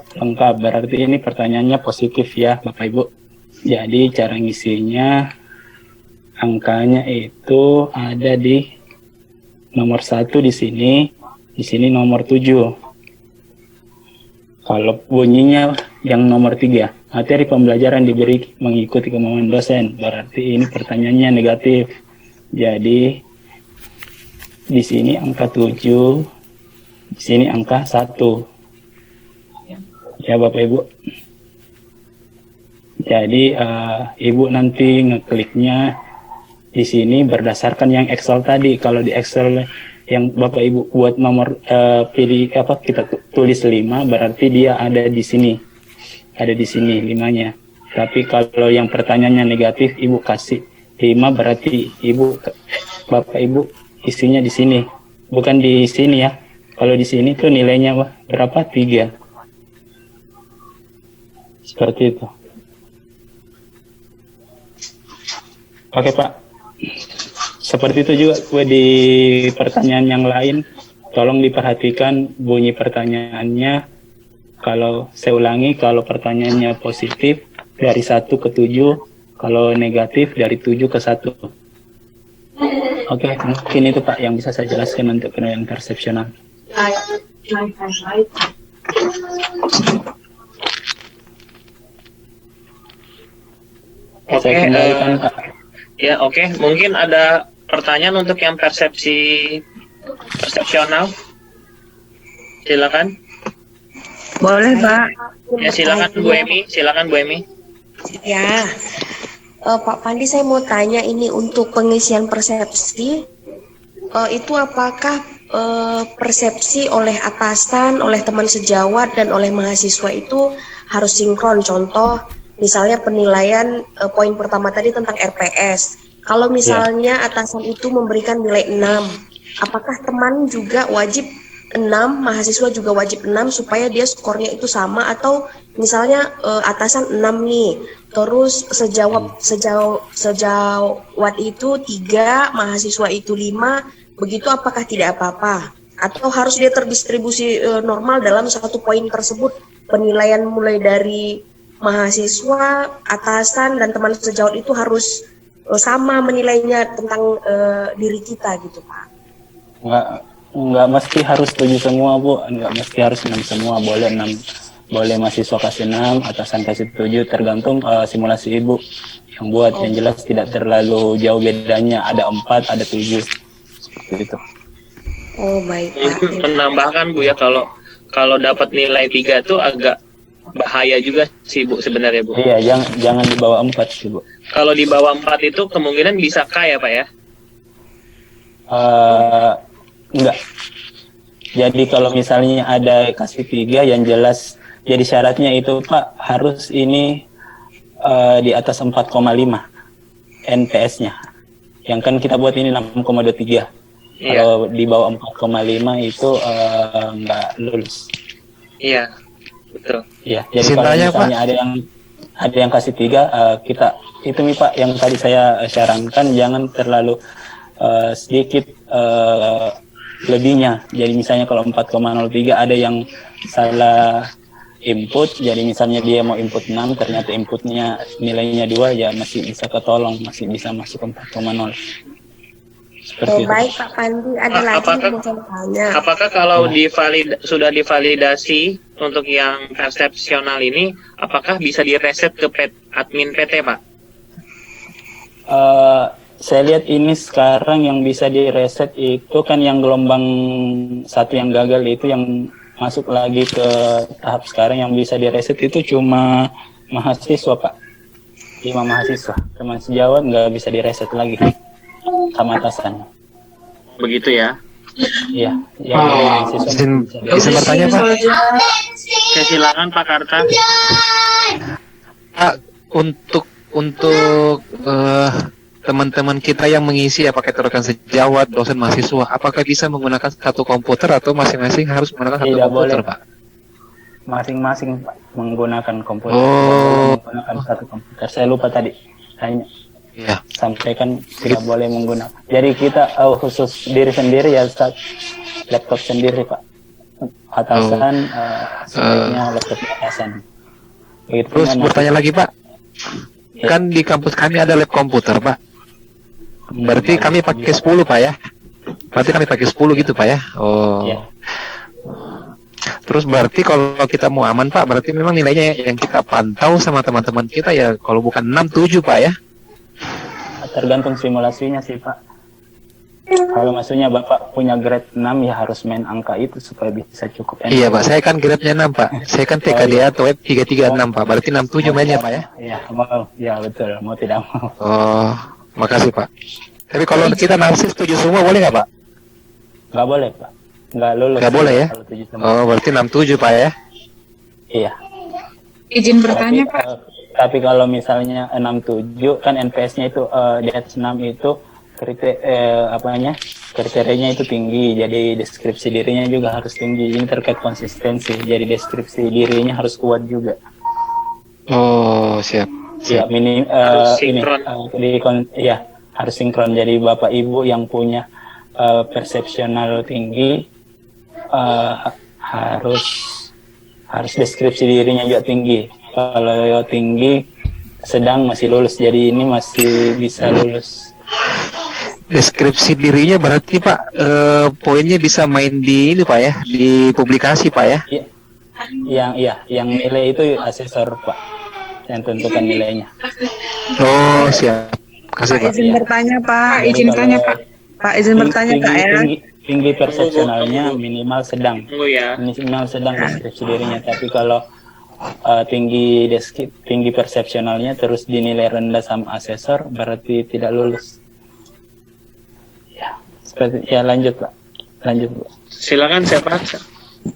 berarti ini pertanyaannya positif ya Bapak Ibu. Jadi cara ngisinya, angkanya itu ada di nomor 1 di sini nomor 7. Kalau bunyinya yang nomor 3, materi pembelajaran diberi mengikuti kemauan dosen, berarti ini pertanyaannya negatif. Jadi di sini angka 7, di sini angka 1. Ya Bapak Ibu. Jadi Ibu nanti ngekliknya di sini berdasarkan yang Excel tadi. Kalau di Excel yang Bapak Ibu buat nomor pilih kita tulis 5, berarti dia ada di sini. Ada di sini 5-nya. Tapi kalau yang pertanyaannya negatif, Ibu kasih 5, berarti Bapak Ibu isinya di sini. Bukan di sini ya. Kalau di sini tuh nilainya berapa? 3. Seperti itu. Oke Pak, seperti itu juga di pertanyaan yang lain, tolong diperhatikan bunyi pertanyaannya Kalau saya ulangi, kalau pertanyaannya positif dari 1 ke 7, kalau negatif dari 7 ke 1. Oke, mungkin itu Pak yang bisa saya jelaskan untuk penilaian persepsional. Oke, Saya kembalikan Pak. ya oke. Mungkin ada pertanyaan untuk yang persepsional. Silakan. Boleh, Pak. Ya silakan Bu Emi, Ya, Pak Pandi, saya mau tanya ini untuk pengisian persepsi, itu apakah persepsi oleh atasan, oleh teman sejawat, dan oleh mahasiswa itu harus sinkron? Contoh, misalnya penilaian poin pertama tadi tentang RPS. Kalau misalnya atasan itu memberikan nilai 6, apakah teman juga wajib 6, mahasiswa juga wajib 6 supaya dia skornya itu sama, atau misalnya atasan 6 nih, terus sejawat itu 3, mahasiswa itu 5, begitu apakah tidak apa-apa? Atau harus dia terdistribusi normal dalam satu poin tersebut, penilaian mulai dari mahasiswa, atasan, dan teman sejawat itu harus sama menilainya tentang diri kita gitu Pak? Enggak mesti harus 7 semua Bu, enggak mesti harus 6 semua, boleh 6, boleh mahasiswa kasih 6, atasan kasih 7, tergantung simulasi Ibu yang buat. Yang jelas tidak terlalu jauh bedanya, ada 4, ada 7, seperti itu. Oh baik Pak. Menambahkan Bu ya, kalau dapat nilai 3 tuh agak bahaya juga sih Bu sebenarnya Bu. Iya, jangan di bawah 4 sih Bu. Kalau di bawah 4 itu kemungkinan bisa K ya Pak ya? Enggak. Jadi kalau misalnya ada kasih 3 yang jelas, jadi syaratnya itu Pak harus ini di atas 4,5 NPS-nya. Yang kan kita buat ini 6,23. Kalau di bawah 4,5 itu enggak lulus. Iya, betul. Iya, jadi kalau misalnya ada yang kasih 3, kita itu nih Pak yang tadi saya sarankan jangan terlalu sedikit lebihnya. Jadi misalnya kalau 4,03 ada yang salah input, jadi misalnya dia mau input 6, ternyata inputnya nilainya 2, ya masih bisa ketolong, masih bisa masuk 4,0. Seperti itu. Baik Pak Pandi, ada lagi yang mau saya tanya. Apakah kalau sudah divalidasi untuk yang persepsional ini, apakah bisa direset ke admin PT Pak? Saya lihat ini sekarang yang bisa direset itu kan yang gelombang 1 yang gagal itu, yang masuk lagi ke tahap sekarang yang bisa direset itu cuma mahasiswa Pak, 5 mahasiswa, teman sejawat nggak bisa direset lagi sama atasannya. Begitu ya? Iya. Bisa bertanya Pak? Ya, silakan Pak Karta. Pak, untuk teman-teman kita yang mengisi, apakah itu rekan sejawat, dosen, mahasiswa, apakah bisa menggunakan satu komputer atau masing-masing harus menggunakan satu komputer, Pak? Masing-masing Pak menggunakan komputer. Menggunakan satu komputer. Saya lupa tadi tanya. Iya. Sampaikan tidak boleh menggunakan. Jadi kita khusus diri sendiri ya, laptop sendiri Pak. Atasan sebaiknya laptop atasan. Begitu. Terus bertanya lagi Pak, kan di kampus kami ada lab komputer Pak. Berarti kami pakai 10 Pak ya? Berarti kami pakai 10 gitu Pak ya? Oh. Ya. Terus berarti kalau kita mau aman Pak, berarti memang nilainya yang kita pantau sama teman-teman kita ya kalau bukan 6, 7 Pak ya? Tergantung simulasinya sih Pak. Kalau maksudnya Bapak punya grade 6 ya harus main angka itu supaya bisa cukup. Iya Pak, saya kan grade-nya 6 Pak. Saya kan TKDA atau 336 Pak. Berarti 67 mainnya Pak ya? Iya, mau. Ya betul, mau tidak mau. Oh, makasih Pak. Tapi kalau kita narsis 7 semua boleh nggak Pak? Nggak boleh Pak. Nggak lulus. Nggak boleh ya? Oh, berarti 67 Pak ya? Iya. Izin bertanya Pak. Tapi kalau misalnya 67 kan NPS-nya itu di atas 6 itu kriterianya itu tinggi, jadi deskripsi dirinya juga harus tinggi. Ini terkait konsistensi, jadi deskripsi dirinya harus kuat juga. Oh, siap. Ya, harus sinkron. Jadi Bapak Ibu yang punya persepsional tinggi harus Harus deskripsi dirinya juga tinggi. Kalau tinggi, sedang masih lulus. Jadi ini masih bisa lulus. Deskripsi dirinya berarti Pak poinnya bisa main di ini Pak ya, di publikasi Pak ya? Yang nilai itu asesor Pak, yang tentukan nilainya. Oh siap. Kasih Pak Pak. izin bertanya Pak. Jadi Izin bertanya kalau Pak. Pak izin bertanya Pak ya. Tinggi persepsionalnya minimal sedang. Ya. Minimal sedang deskripsi dirinya. Tapi kalau tinggi persepsionalnya terus dinilai rendah sama asesor, berarti tidak lulus. Ya lanjut Pak. Silakan siapa?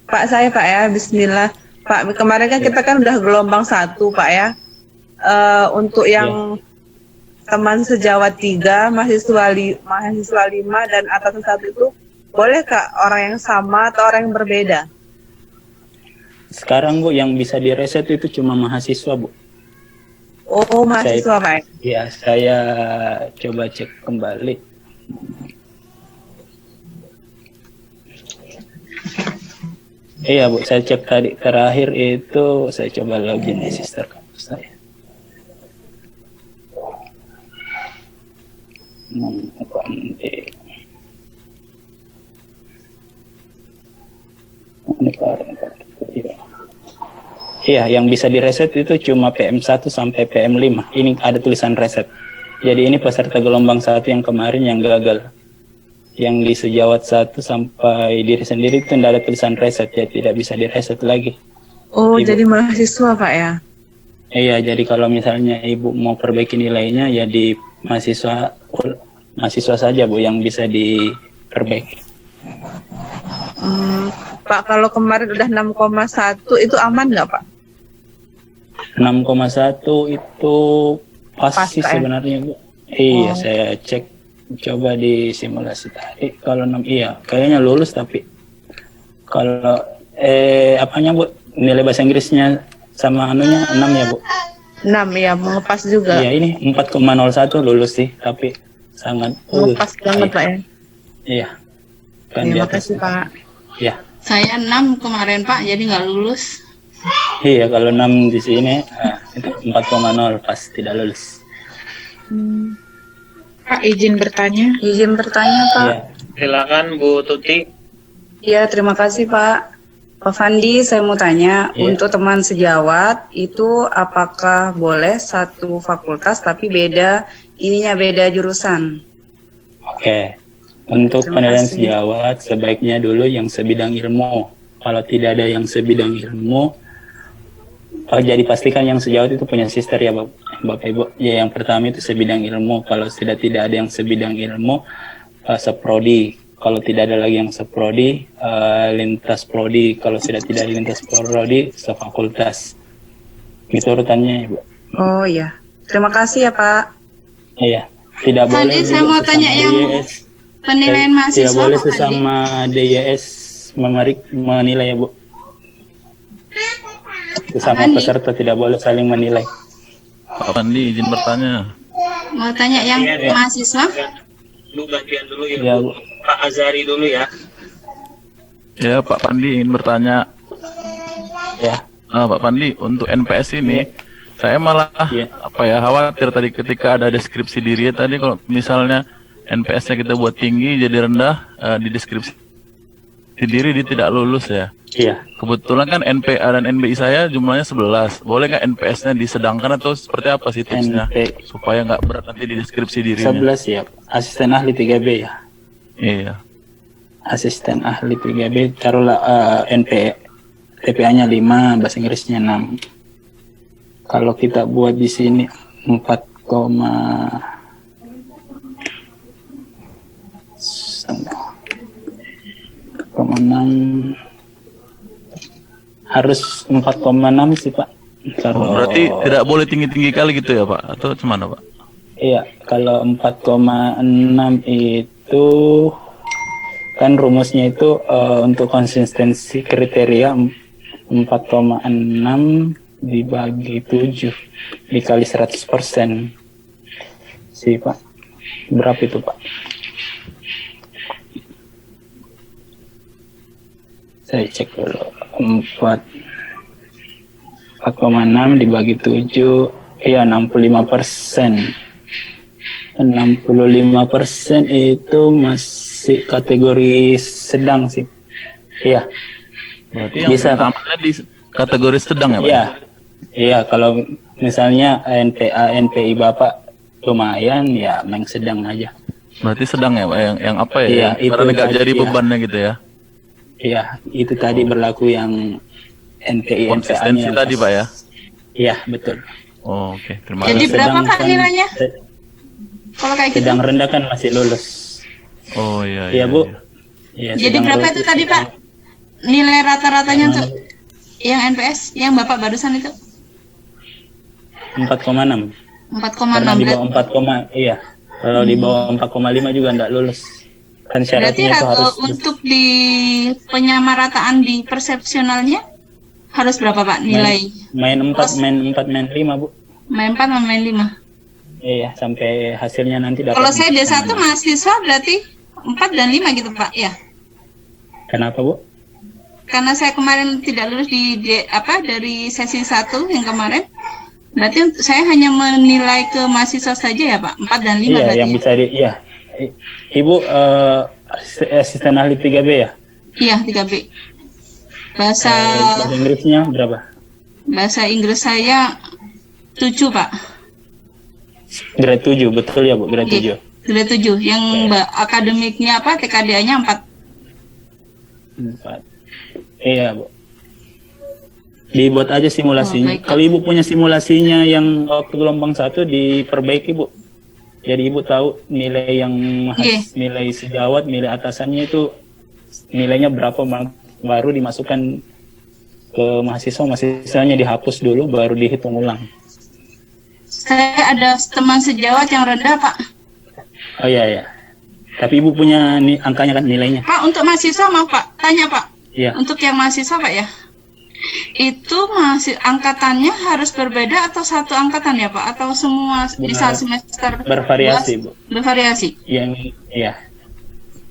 Pak saya Pak ya, Bismillah. Pak kemarin kan kita kan udah gelombang 1 Pak ya. Untuk yang teman sejawat 3, mahasiswa 5 dan atasan 1 itu boleh Kak orang yang sama atau orang yang berbeda? Sekarang Bu yang bisa direset itu cuma mahasiswa Bu. Oh mahasiswa Pak. Ya saya coba cek kembali. Iya Bu, saya cek tadi terakhir itu saya coba login di sister kampus saya. Iya, yang bisa direset itu cuma PM1 sampai PM5. Ini ada tulisan reset. Jadi ini peserta gelombang 1 yang kemarin yang gagal. Yang di sejawat 1 sampai diri sendiri itu tidak ada tulisan reset, ya tidak bisa direset lagi. Oh, Ibu. jadi mahasiswa Pak ya? Iya, jadi kalau misalnya Ibu mau perbaiki nilainya ya di mahasiswa saja Bu yang bisa diperbaiki. Pak kalau kemarin udah 6,1 itu aman nggak Pak? 6,1 itu pas sih Pak, ya? sebenarnya Bu. Iya, saya cek coba di simulasi tadi. Kalau 6 iya, kayaknya lulus tapi kalau apanya Bu? Nilai bahasa Inggrisnya sama anunya 6 ya Bu? 6 ya, mengepas juga. Iya, ini 4,01 lulus sih, tapi sangat Mengepas banget Pak ya? Iya. Kan Terima di atas. kasih Pak. Iya. Saya 6 kemarin Pak, jadi nggak lulus. Iya, kalau 6 di sini itu 4,0 pas tidak lulus. Pak izin bertanya. Izin bertanya Pak. Iya. Silakan Bu Tuti. Iya, terima kasih Pak. Pak Fandi, saya mau tanya, Iya. untuk teman sejawat itu apakah boleh satu fakultas tapi beda jurusan? Oke. Untuk Terima penilaian kasih. sejawat sebaiknya dulu yang sebidang ilmu. Kalau tidak ada yang sebidang ilmu, jadi pastikan yang sejawat itu punya sister ya Bapak Ibu. Ya yang pertama itu sebidang ilmu. Kalau tidak ada yang sebidang ilmu, seprodi. Kalau tidak ada lagi yang seprodi, lintas prodi. Kalau sudah tidak ada lintas prodi, sefakultas. Itu urutannya Ibu. Oh iya, terima kasih ya Pak. Iya. Tidak Tadi boleh saya juga mau tanya sesama yang DYS. penilaian Tidak mahasiswa boleh Pak Fandi. sesama DYS menilai ya Bu. Sesama Fandi. peserta tidak boleh saling menilai. Pak Fandi izin bertanya. Mau tanya yang Iya. mahasiswa? Lu gantian dulu ya, Ya, Bu. Bu. Pak Azari dulu ya. Ya Pak Fandi ingin bertanya. Ya. Pak Fandi untuk NPS ini saya malah khawatir tadi ketika ada deskripsi diri tadi kalau misalnya NPS-nya kita buat tinggi jadi rendah di deskripsi diri dia tidak lulus ya. Iya. Kebetulan kan NPA dan NBI saya jumlahnya 11. Boleh nggak NPS-nya disedangkan atau seperti apa sih tipsnya supaya nggak berat nanti di deskripsi dirinya? 11 ya. Asisten ahli 3B ya. Iya. Asisten ahli 3B taruhlah TPA-nya 5, bahasa Inggrisnya 6. Kalau kita buat di sini 4,6 harus 4,6 sih Pak. Kalau Berarti tidak boleh tinggi-tinggi kali gitu ya Pak? Atau gimana Pak? Iya, kalau 4,6 itu kan rumusnya itu untuk konsistensi kriteria 4,6 dibagi 7 dikali 100% sih Pak. Berapa itu Pak? Saya cek dulu. 4 4,6 dibagi 7, iya 65%. 65% itu masih kategori sedang sih. Iya. Berarti yang Bisa. utamanya di kategori sedang ya Pak? Iya. Iya, kalau misalnya NPI Bapak lumayan, ya yang sedang aja. Berarti sedang ya Pak, yang apa ya? Iya, Yang karena nggak tadi, jadi iya. bebannya gitu ya? Iya, itu tadi berlaku yang NPI Konsistensi NPA-nya. tadi Pak ya? Iya, betul. Oh, oke, terima Jadi kasih. berapa sedang Pak kan- nilainya? Kalau kayak gitu. Sedang rendah kan masih lulus. Oh iya. Iya, Bu. Iya, Jadi sedang berapa rendah. itu tadi Pak? Nilai rata-ratanya untuk yang NPS, yang Bapak barusan itu? 4,6. 4,6 Karena di bawah berarti. 4, iya. Kalau di bawah 4,5 juga enggak lulus. Kan Berarti syaratnya itu harus untuk di penyamarataan di persepsionalnya harus berapa Pak nilai? main 4, main 5, Bu. Main 4 sama main 5. Iya, sampai hasilnya nanti dapat. Kalau saya D1 mahasiswa berarti 4 dan 5 gitu Pak, ya. Kenapa, Bu? Karena saya kemarin tidak lulus dari sesi 1 yang kemarin. Berarti saya hanya menilai ke mahasiswa saja ya Pak, 4 dan 5 Iya, berarti. yang bisa iya. Ibu asisten ahli 3B ya? Iya, 3B. Bahasa Bahasa Inggrisnya berapa? bahasa Inggris saya 7 Pak. Grade 7, betul ya Bu? Grade 7. Grade 7. Yang akademiknya apa? TKDA-nya 4. 4. Iya, Bu. Dibuat aja simulasinya. Kalau Ibu punya simulasinya yang waktu gelombang 1 diperbaiki, Bu. Jadi Ibu tahu nilai yang nilai sejawat, nilai atasannya itu nilainya berapa, baru dimasukkan ke mahasiswanya dihapus dulu baru dihitung ulang. Saya ada teman sejawat yang rendah Pak. Oh iya. Tapi Ibu punya angkanya kan, nilainya? Pak, untuk mahasiswa maaf Pak, tanya Pak. Iya. Untuk yang mahasiswa Pak ya. Itu masih angkatannya harus berbeda atau satu angkatan ya Pak? Atau semua di saat semester Bervariasi, 12? Bu. Bervariasi. Iya.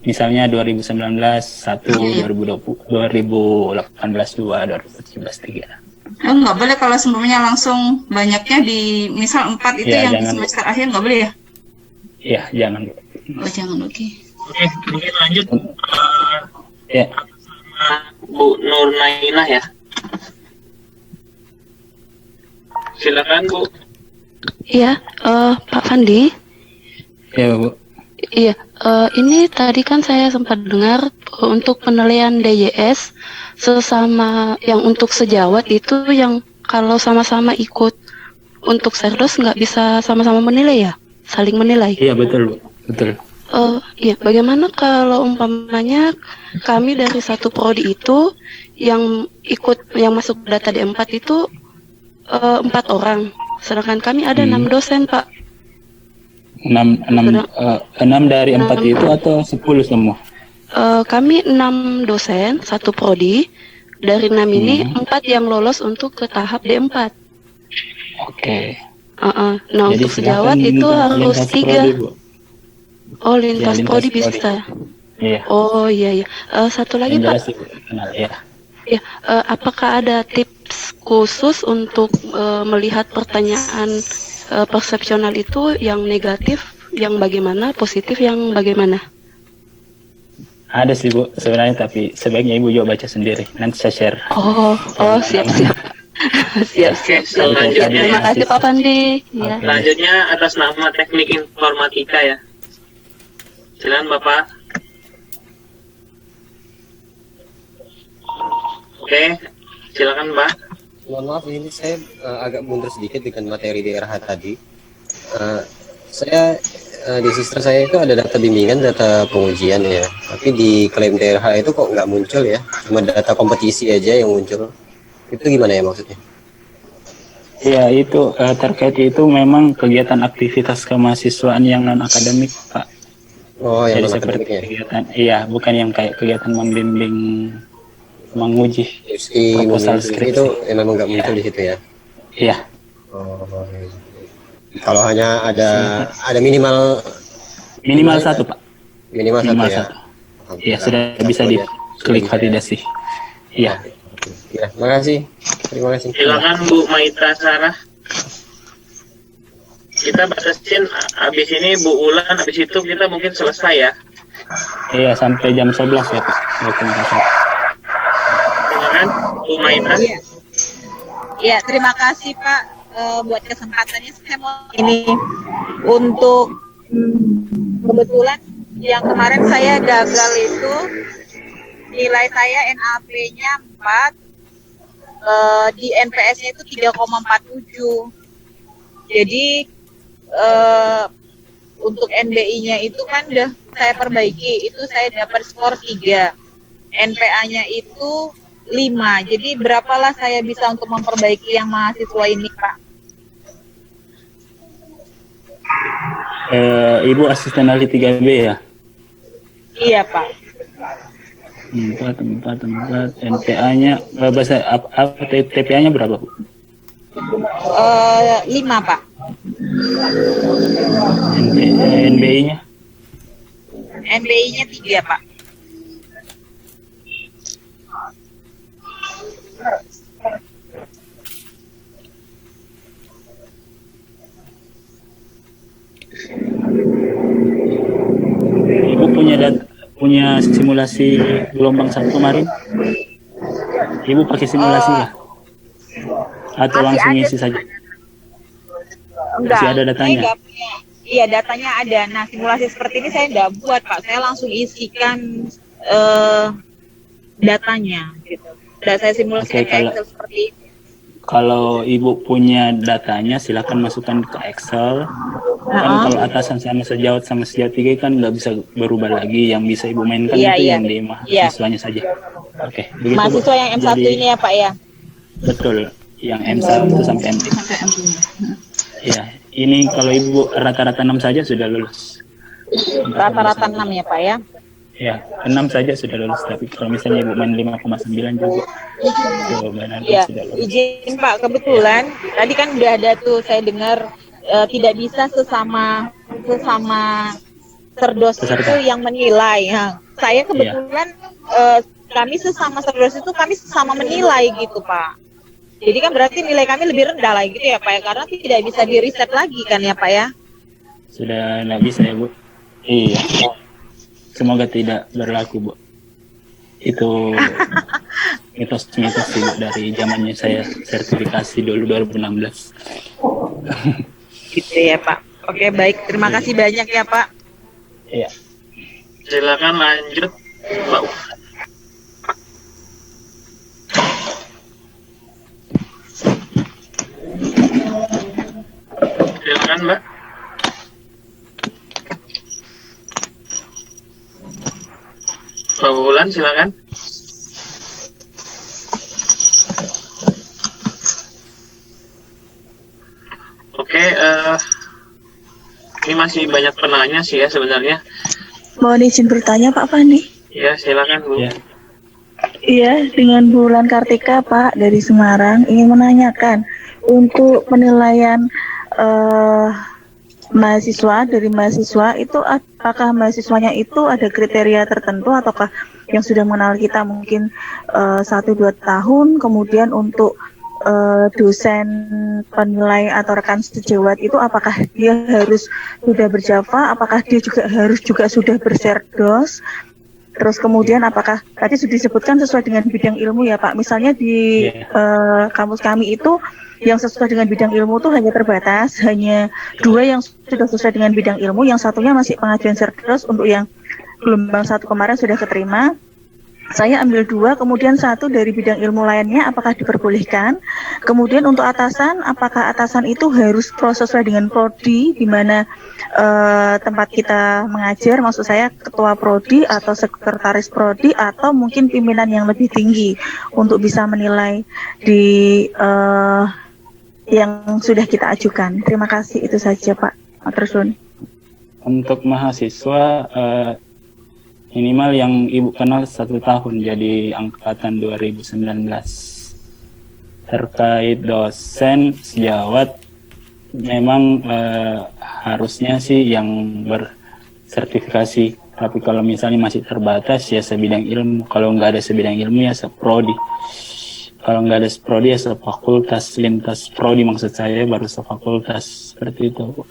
Misalnya 2019 1, 2020, 2018 2, 2017 3. Oh, nggak boleh kalau semuanya langsung banyaknya di misal 4 itu Ya, yang jangan. semester akhir nggak boleh ya? Iya, jangan, Bu. Oh jangan, oke. Oke, mungkin lanjut Ya. sama Bu Nur Nainah ya. Silakan Bu. Iya, Pak Fandi. Iya, Bu. Iya, ini tadi kan saya sempat dengar untuk penilaian DYS sesama yang untuk sejawat itu yang kalau sama-sama ikut untuk serdos nggak bisa sama-sama menilai ya, saling menilai. Iya, betul, Bu. Betul. Iya, bagaimana kalau umpamanya kami dari satu prodi itu yang ikut yang masuk data D4 itu 4 orang, sedangkan kami ada 6 dosen, Pak. 6 dari 4 itu atau 10 semua? Kami 6 dosen, satu prodi. Dari 6 ini 4 yang lolos untuk ke tahap D4. Oke. Nah, Jadi untuk sejawat silakan itu harus lintas 3. prodi, Bu. Oh, lintas Ya, lintas prodi prodi. bisa. Iya. Oh, iya. Satu lagi, Yang Pak. jelas Ibu kenal, ya. Ya, apakah ada tips khusus untuk melihat pertanyaan persepsional itu yang negatif, yang bagaimana, positif yang bagaimana? Ada sih Bu sebenarnya, tapi sebaiknya Ibu juga baca sendiri. Nanti saya share. Oh, siap. siap. Selanjutnya, Terima kasih Pak Pandi. Ya. Selanjutnya atas nama Teknik Informatika ya. Silakan Bapak. Oke, silakan Mbak. Mohon maaf, ini saya agak mundur sedikit dengan materi DRH tadi. Saya di sister saya itu ada data bimbingan, data pengujian ya. Tapi di klaim DRH itu kok nggak muncul ya, cuma data kompetisi aja yang muncul. Itu gimana ya maksudnya? Ya, itu terkait itu memang kegiatan aktivitas kemahasiswaan yang non akademik, Pak. Oh, yang Jadi non seperti akademik ya. kegiatan, iya, bukan yang kayak kegiatan membimbing, menguji Skripsi, proposal skripsi skripsi. itu memang nggak muncul di situ ya. Iya. Oh, kalau hanya ada minimal satu, Pak. Minimal satu ya. Iya, sudah bisa diklik validasi. Iya. Ya, makasih. Terima kasih. Silakan Bu Maita Sarah. Kita batasin habis ini Bu Ulan, habis itu kita mungkin selesai ya. Iya, sampai jam 11 ya Pak. Silakan Bu Maita. Ya, terima kasih Pak buat kesempatannya. Saya mau ini untuk kebetulan yang kemarin saya gagal itu nilai saya NAP-nya 4, di NPS-nya itu 3,47. Jadi untuk NBI-nya itu kan udah saya perbaiki, itu saya dapat skor 3. NPA-nya itu 5. Jadi berapalah saya bisa untuk memperbaiki yang mahasiswa ini, Pak? Ibu asisten ahli 3B ya? Iya, Pak. 4. NPA-nya bahasa apa TPA-nya berapa, Bu? 5, Pak. NBI-nya? NBI-nya 3, Pak. Ibu punya simulasi gelombang 1 kemarin? Ibu pakai simulasi ya? Atau langsung isi saja? Enggak, masih ada datanya? saya nggak punya. Iya, datanya ada. Nah, simulasi seperti ini saya nggak buat, Pak. Saya langsung isikan datanya, gitu. Dan saya simulasikan ke Excel seperti ini. Kalau Ibu punya datanya, silakan masukkan ke Excel. Kan kalau atasan sama sejawat 3 kan nggak bisa berubah lagi. Yang bisa Ibu mainkan itu yang di mahasiswanya saja. Oke, begitu, mahasiswa Bu. yang M1 ini ya, Pak ya? Betul, yang M1 sampai M3. Ya, ini kalau Ibu rata-rata 6 saja sudah lulus. Rata-rata 6 ya, Pak ya? Ya, 6 saja sudah lulus. Tapi kalau misalnya Ibu main 5,9 juga, Iya, izin Pak, kebetulan tadi kan udah ada tuh saya dengar tidak bisa sesama serdos itu yang menilai. Ya. Saya kebetulan kami sesama serdos itu kami sesama menilai gitu, Pak. Jadi kan berarti nilai kami lebih rendah lah gitu ya, Pak ya, karena tidak bisa di riset lagi kan ya, Pak ya? Sudah nggak bisa ya, Bu? Iya. Semoga tidak berlaku, Bu. Itu mitos-mitos sih, Bu, dari zamannya saya sertifikasi dulu 2016. Gitu ya, Pak. Oke, baik. Terima kasih banyak ya, Pak. Iya. Silakan lanjut, Pak. Silakan, Mbak. Pak Wulan, silakan. Oke, ini masih banyak penanya sih ya sebenarnya. Mohon izin bertanya Pak Fandi. Ya, silakan Bu. Iya, dengan Bu Wulan Kartika Pak dari Semarang ingin menanyakan untuk penilaian mahasiswa dari mahasiswa itu apakah mahasiswanya itu ada kriteria tertentu ataukah yang sudah mengenal kita mungkin 1-2 tahun, kemudian untuk dosen penilai atau rekan sejawat itu apakah dia harus sudah berjava, apakah dia juga harus sudah berserdos, terus kemudian apakah tadi sudah disebutkan sesuai dengan bidang ilmu ya Pak, misalnya di kampus kami itu yang sesuai dengan bidang ilmu itu hanya terbatas, hanya 2 yang sudah sesuai dengan bidang ilmu, yang satunya masih pengajuan serdos, untuk yang gelombang 1 kemarin sudah keterima. Saya ambil 2, kemudian 1 dari bidang ilmu lainnya apakah diperbolehkan. Kemudian untuk atasan, apakah atasan itu harus sesuai dengan prodi di mana tempat kita mengajar, maksud saya ketua prodi atau sekretaris prodi atau mungkin pimpinan yang lebih tinggi untuk bisa menilai di yang sudah kita ajukan. Terima kasih, itu saja Pak. Terus untuk mahasiswa minimal yang Ibu kenal 1 tahun, jadi angkatan 2019. Terkait dosen sejawat, memang harusnya sih yang bersertifikasi. Tapi kalau misalnya masih terbatas ya sebidang ilmu. Kalau nggak ada sebidang ilmu ya seprodi. Kalau nggak ada prodi ya sefakultas, lintas prodi maksud saya baru sefakultas, seperti itu.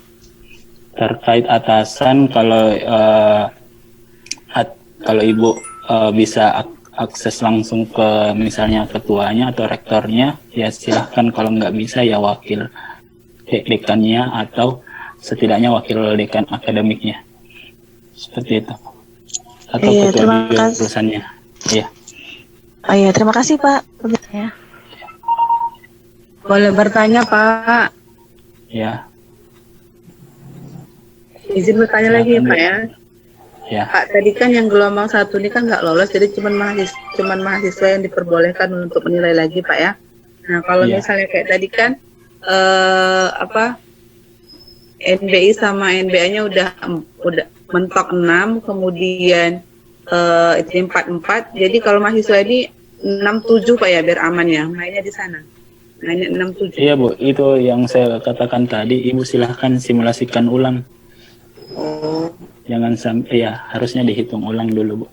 Terkait atasan, kalau kalau ibu bisa akses langsung ke misalnya ketuanya atau rektornya, ya silahkan. Kalau nggak bisa ya wakil dekannya atau setidaknya wakil dekan akademiknya, seperti itu. Atau Iya, ketua terima kasih. jurusannya. Iya. Oh iya, terima kasih Pak. Ya. Boleh bertanya Pak? Ya. Izin bertanya lagi Silakan, Pak Bu. ya. Ya. Pak, tadi kan yang gelombang 1 ini kan nggak lolos, jadi cuman mahasiswa yang diperbolehkan untuk menilai lagi Pak ya. Nah kalau Iya. misalnya kayak tadi kan NBI sama NBA-nya udah mentok 6, kemudian itu 4-4. Jadi kalau mahasiswa ini 6-7 Pak ya, biar aman ya, mainnya di sana. Mainnya 6-7. Iya Bu, itu yang saya katakan tadi. Ibu silahkan simulasikan ulang. Oh. Jangan sampai ya, harusnya dihitung ulang dulu Bu.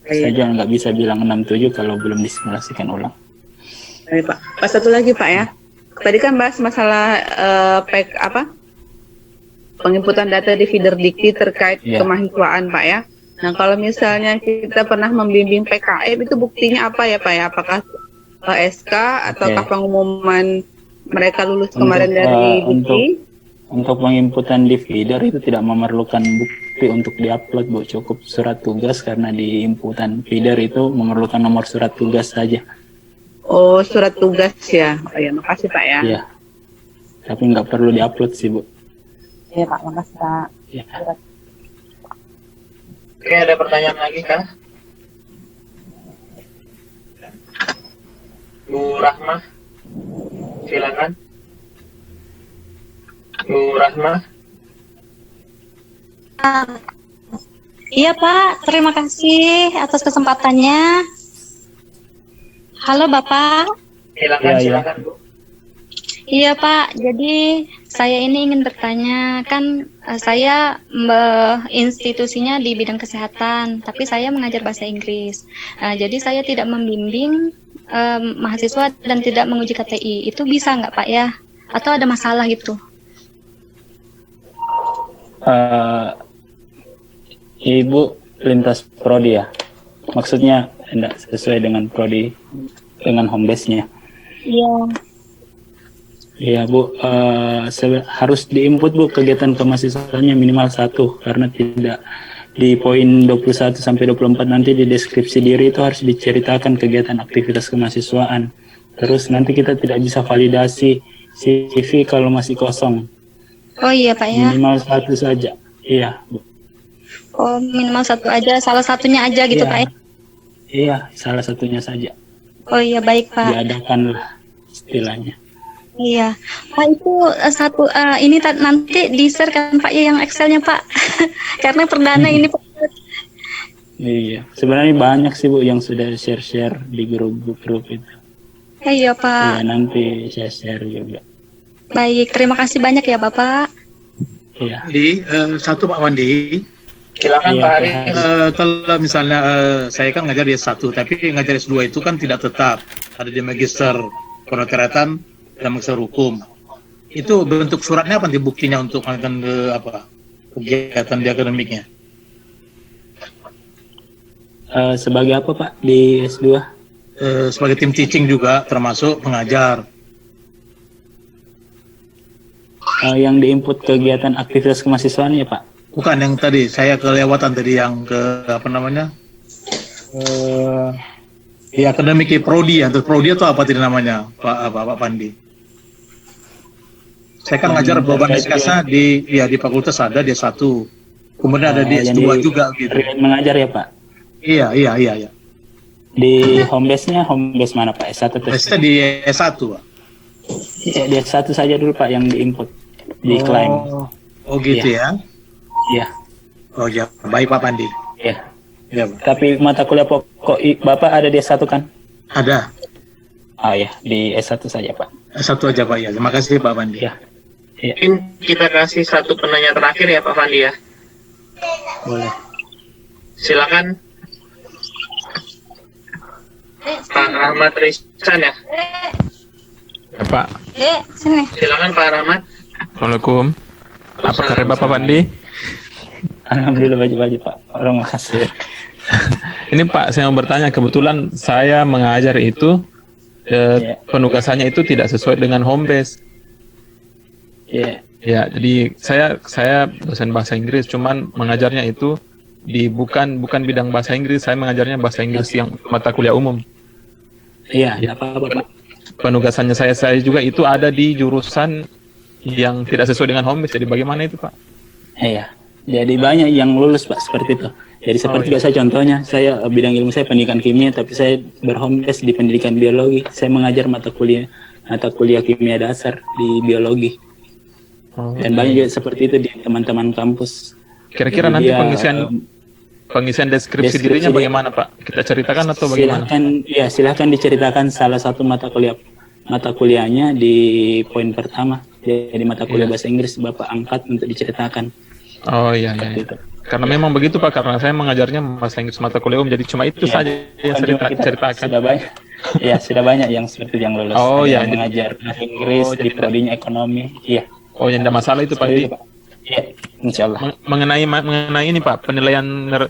Iya. Saya juga nggak bisa bilang 6-7 kalau belum disimulasikan ulang. Baik Pak. Pak, satu lagi Pak ya. Tadi kan bahas masalah penginputan data di feeder dikti terkait Iya. kemahasiswaan Pak ya. Nah kalau misalnya kita pernah membimbing PKM itu buktinya apa ya Pak ya? Apakah SK ataukah pengumuman mereka lulus kemarin dari dikti? Untuk penginputan di feeder itu tidak memerlukan bukti untuk diupload Bu, cukup surat tugas, karena di inputan feeder itu memerlukan nomor surat tugas saja. Oh, surat tugas ya. Oh ya, makasih Pak ya. Iya. Tapi nggak perlu diupload sih Bu. Iya Pak, makasih Pak. Ya. Oke, ada pertanyaan lagi kah? Bu Rahmah, silakan. Bu Rahmah. Iya Pak, terima kasih atas kesempatannya. Halo Bapak. Silakan, Iya, iya. silakan Bu. Iya Pak, jadi saya ini ingin bertanya, kan saya institusinya di bidang kesehatan, tapi saya mengajar bahasa Inggris. Jadi saya tidak membimbing mahasiswa dan tidak menguji KTI. Itu bisa nggak Pak ya? Atau ada masalah gitu? Ibu lintas prodi ya? Maksudnya tidak sesuai dengan prodi, dengan home base-nya. Iya. Iya Bu, harus diinput Bu kegiatan kemahasiswaannya minimal 1, karena tidak di poin 21 sampai 24 nanti di deskripsi diri itu harus diceritakan kegiatan aktivitas kemahasiswaan. Terus nanti kita tidak bisa validasi CV kalau masih kosong. Oh iya Pak ya. Minimal 1 saja. Iya Bu. Oh minimal 1 aja, salah satunya aja gitu Iya. Pak ya. Iya, salah satunya saja. Oh iya baik Pak. Diadakanlah istilahnya. Iya, Pak itu ini nanti di-share kan Pak ya yang Excelnya Pak, karena perdana ini Pak. Iya, sebenarnya banyak sih Bu yang sudah share-share di grup-grup itu. Iya Pak. Iya, nanti saya share juga. Baik, terima kasih banyak ya Bapak. Iya. Di satu Pak Wandi. Silakan Iya, Pak Pak Haris. Kalau misalnya saya kan ngajar di S1, tapi ngajar S2 itu kan tidak tetap. Ada di magister kedokteran dan magister hukum. Itu bentuk suratnya apa nanti buktinya untuk akan kegiatan di akademiknya? Sebagai apa Pak di S2? Sebagai tim teaching juga, termasuk pengajar. Yang diinput kegiatan aktivitas kemahasiswaan ya Pak? Bukan yang tadi, saya kelewatan tadi yang di akademik prodi ya, terus prodi itu apa tadi namanya Pak Pandi? Saya kan ngajar beban SKS-nya di fakultas ada di S1, kemudian ada di S2 juga gitu. Mengajar ya Pak? Iya. Di home base-nya, home base mana Pak? S1 atau S1 di S1 Pak. Ya, di S1 saja dulu Pak yang diinput, diklaim. Oh gitu ya? Iya. Oh ya, baik Pak Pandi. Iya. Ya, Tapi mata kuliah pokok Bapak ada di S1 kan? ada. Ah ya, di S1 saja Pak. S1 aja Pak ya. Terima kasih Pak Pandi. Ya. Mungkin kita kasih satu penanya terakhir ya Pak Fandi ya. Boleh. Silakan. Pak Rahmat Rizkan ya. Ya, Pak. Sini. Silakan Pak Rahmat. Assalamualaikum. Apa kabar Bapak Pandi? Alhamdulillah baik-baik Pak. Orang makasih. Ini Pak, saya mau bertanya. Kebetulan saya mengajar itu penugasannya itu tidak sesuai dengan home base. Ya, jadi saya dosen bahasa Inggris, cuman mengajarnya itu di bukan bidang bahasa Inggris. Saya mengajarnya bahasa Inggris yang mata kuliah umum. Iya, apa-apa Pak. Penugasannya saya juga itu ada di jurusan yang tidak sesuai dengan home base. Jadi bagaimana itu Pak? Iya, jadi banyak yang lulus Pak seperti itu. Jadi seperti biasa contohnya, saya bidang ilmu saya pendidikan kimia, tapi saya berhome base di pendidikan biologi. Saya mengajar mata kuliah kimia dasar di biologi. Dan banyak juga seperti itu di teman-teman kampus. Kira-kira nanti pengisian deskripsi dirinya bagaimana Pak? Kita ceritakan atau bagaimana? Silahkan diceritakan salah satu mata kuliahnya di poin pertama. Jadi mata kuliah bahasa Inggris Bapak angkat untuk diceritakan. Oh iya. Karena memang begitu Pak, karena saya mengajarnya bahasa Inggris mata kuliah umum, jadi cuma itu saja yang ceritakan. Sudah banyak. Ya, sudah banyak yang seperti yang lulus. Oh iya, mengajar bahasa Inggris di prodinya ekonomi. Iya. Oh, yang tidak masalah itu Pak. Iya, insya Allah. Mengenai ini Pak, penilaian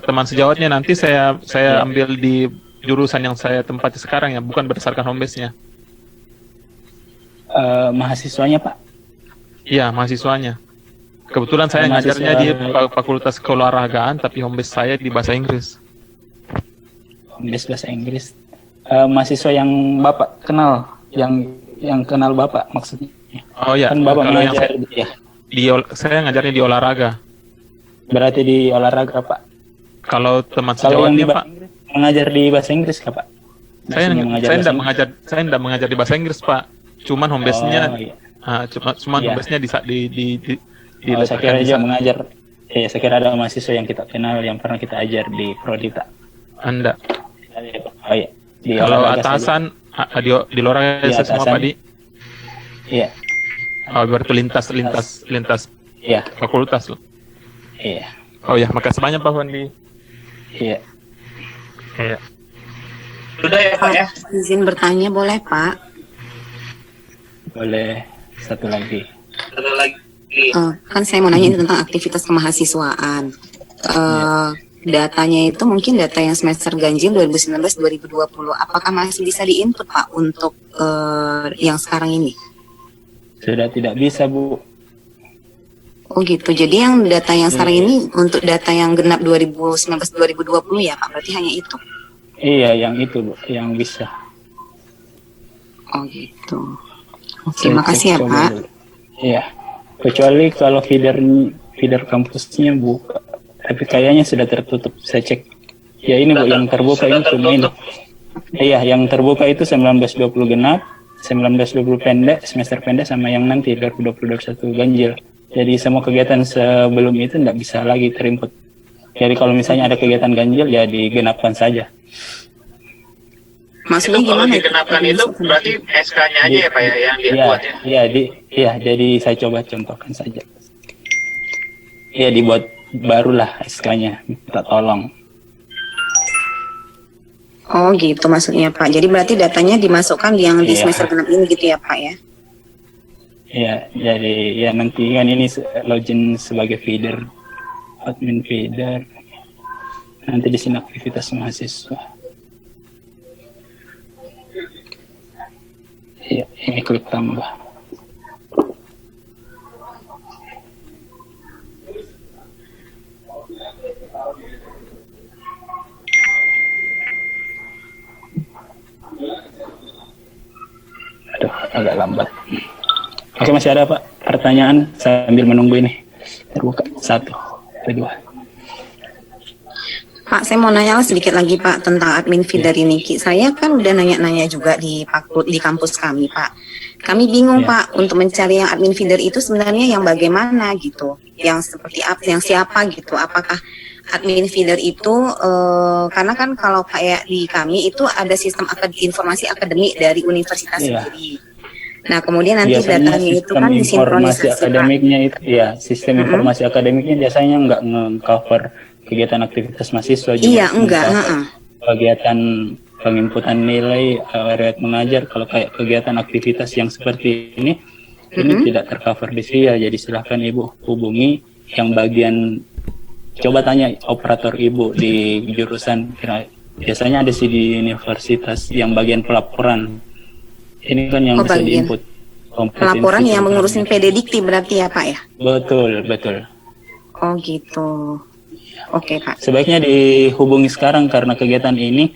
teman sejawatnya nanti saya ambil di jurusan yang saya tempati sekarang ya, bukan berdasarkan home base-nya. Mahasiswanya Pak? Iya, mahasiswanya. Kebetulan saya ngajarnya di Fakultas Keolahragaan, tapi home base saya di bahasa Inggris. Home base bahasa Inggris. Mahasiswa yang Bapak kenal, yang kenal Bapak maksudnya? Oh ya, kan Bapak kalau mengajar, saya ngajarnya di olahraga. Berarti di olahraga Pak? Kalau teman Kalau yang sejawatnya Pak, mengajar di bahasa Inggris kah Pak? Saya tidak mengajar di bahasa Inggris Pak. Cuman home base-nya, home base-nya saya kira aja mengajar. Ya, saya kira ada mahasiswa yang kita kenal yang pernah kita ajar di Prodi Pak. Anda? Oh iya. Kalau atasan di olahraga saya semua Pak di. Iya. Oh, berarti lintas fakultas loh. Iya. Oh ya, makasih banyak Pak Wandi. Iya. Iya. Sudah ya Pak ya? Izin bertanya boleh Pak? Boleh. Satu lagi. Kan saya mau nanya tentang aktivitas kemahasiswaan. Datanya itu mungkin data yang semester ganjil 2019-2020. Apakah masih bisa diinput Pak untuk yang sekarang ini? Sudah tidak bisa Bu. Oh gitu. Jadi yang data yang sekarang ini untuk data yang genap 2019-2020 ya Pak? Berarti hanya itu? Iya, yang itu Bu, yang bisa. Oh gitu. Oke, makasih ya Pak. Iya. Kecuali kalau feeder kampusnya buka. Tapi kayaknya sudah tertutup. Saya cek. Ya ini Bu, yang terbuka ini cuma ini. Iya, yang terbuka itu 19-20 genap, 19-20 pendek, semester pendek, sama yang nanti 2020-2021 ganjil. Jadi semua kegiatan sebelum itu tidak bisa lagi terinput. Jadi kalau misalnya ada kegiatan ganjil, ya digenapkan saja. Maksudnya itu kalau gimana? digenapkan itu berarti SK-nya aja ya Pak ya yang dibuat ya? Iya, jadi saya coba contohkan saja. Iya, dibuat barulah SK-nya, minta tolong. Oh gitu maksudnya Pak. Jadi berarti datanya dimasukkan yang di semester genap ini gitu ya Pak ya? Iya, jadi ya nanti kan ini login sebagai feeder, admin feeder. Nanti di sini aktivitas mahasiswa. Iya, ini klik tambah. Aduh, agak lambat. Oke, masih ada Pak pertanyaan sambil menunggu ini. Terbuka 1, 2. Pak, saya mau nanya sedikit lagi Pak tentang admin feeder ini. Saya kan udah nanya-nanya juga di kampus kami Pak. Kami bingung Pak untuk mencari yang admin feeder itu sebenarnya yang bagaimana gitu, yang seperti apa, yang siapa gitu. Apakah admin feeder itu karena kan kalau kayak di kami itu ada sistem informasi akademik dari universitas sendiri. Nah kemudian nanti datanya itu kan informasi akademiknya itu ya sistem informasi akademiknya biasanya nggak nge-cover kegiatan aktivitas mahasiswa juga. Iya, enggak. Kegiatan penginputan nilai, riwayat mengajar, kalau kayak kegiatan aktivitas yang seperti ini tidak tercover di SIA. Jadi silahkan Ibu hubungi yang bagian, coba tanya operator Ibu di jurusan, biasanya ada sih di universitas yang bagian pelaporan. Ini kan yang bisa diinput. Pelaporan yang mengurusin PDDikti berarti ya Pak ya? Betul, betul. Oh gitu. Oke Pak. Sebaiknya dihubungi sekarang karena kegiatan ini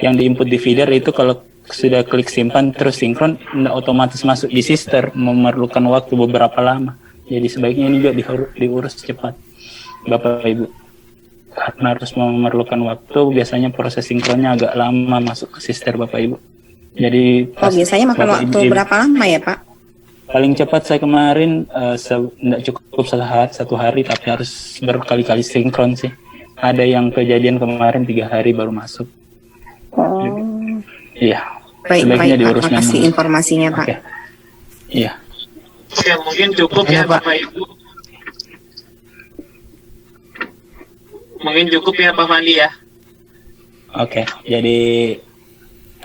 yang diinput di feeder itu kalau sudah klik simpan terus sinkron, otomatis masuk di sister, memerlukan waktu beberapa lama. Jadi sebaiknya ini juga diurus cepat, Bapak Ibu. Karena harus memerlukan waktu, biasanya proses sinkronnya agak lama masuk ke sister Bapak Ibu. Jadi biasanya makan waktu berapa lama ya Pak? Paling cepat saya kemarin tidak cukup satu hari, tapi harus berkali-kali sinkron sih. Ada yang kejadian kemarin 3 hari baru masuk. Oh. Iya. Baik, Pak. Makasih informasinya Pak. Okay. Iya. Oke, mungkin cukup ya Bapak Ibu. Mungkin cukup ya Pak Fandi ya. Oke, jadi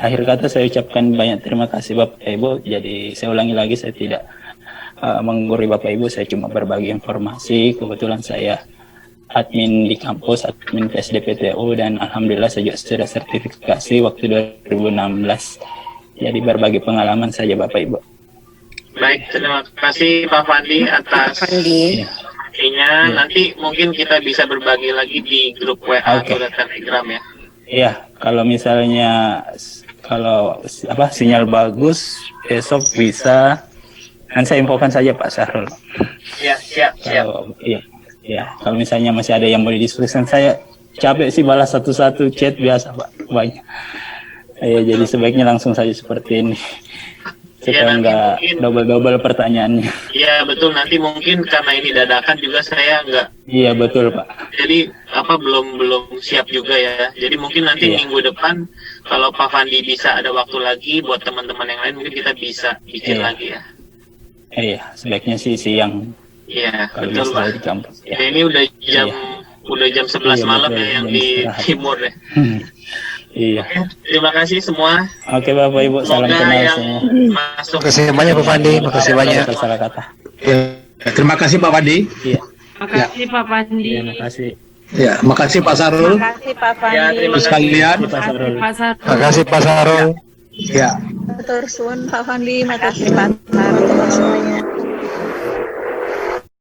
akhir kata saya ucapkan banyak terima kasih Bapak Ibu. Jadi saya ulangi lagi, saya tidak menggurui Bapak Ibu, saya cuma berbagi informasi. Kebetulan saya admin di kampus, admin PSDPTU, dan alhamdulillah saya juga sudah sertifikasi waktu 2016. Jadi berbagi pengalaman saja Bapak Ibu. Baik, terima kasih Pak Fandi atas informasinya. Nanti mungkin kita bisa berbagi lagi di grup WA atau Telegram ya. Iya, kalau misalnya sinyal bagus besok bisa, nanti saya infokan saja Pak Sahrul. Iya, siap. Iya, kalau misalnya masih ada yang mau didiskusikan, saya capek sih balas satu-satu chat biasa Pak, banyak. Jadi sebaiknya langsung saja seperti ini. Supaya nggak double-double pertanyaannya. Iya betul, nanti mungkin karena ini dadakan juga saya nggak. Iya betul Pak. Jadi belum siap juga ya. Jadi mungkin nanti minggu depan kalau Pak Fandi bisa ada waktu lagi buat teman-teman yang lain, mungkin kita bisa bikin lagi ya. Iya, sebaiknya sih siang. Iya betul Pak. Di kampus. Ya, ini udah jam 11 malam ya yang di timur ya. Iya. Terima kasih semua. Oke Bapak Ibu, salam kenal semua. Terima kasih banyak Pak Fandi, terima kasih banyak. Salah kata. Terima kasih Pak Fandi. Iya. Makasih Pak Fandi. Terima kasih. Ya, makasih Pak Sarul. Terima kasih Pak Fandi. Ya, terima kasih sekalian. Terima kasih Pak Sarul. Ya. Matur suwun Pak Fandi, makasih Pak Sarul semuanya.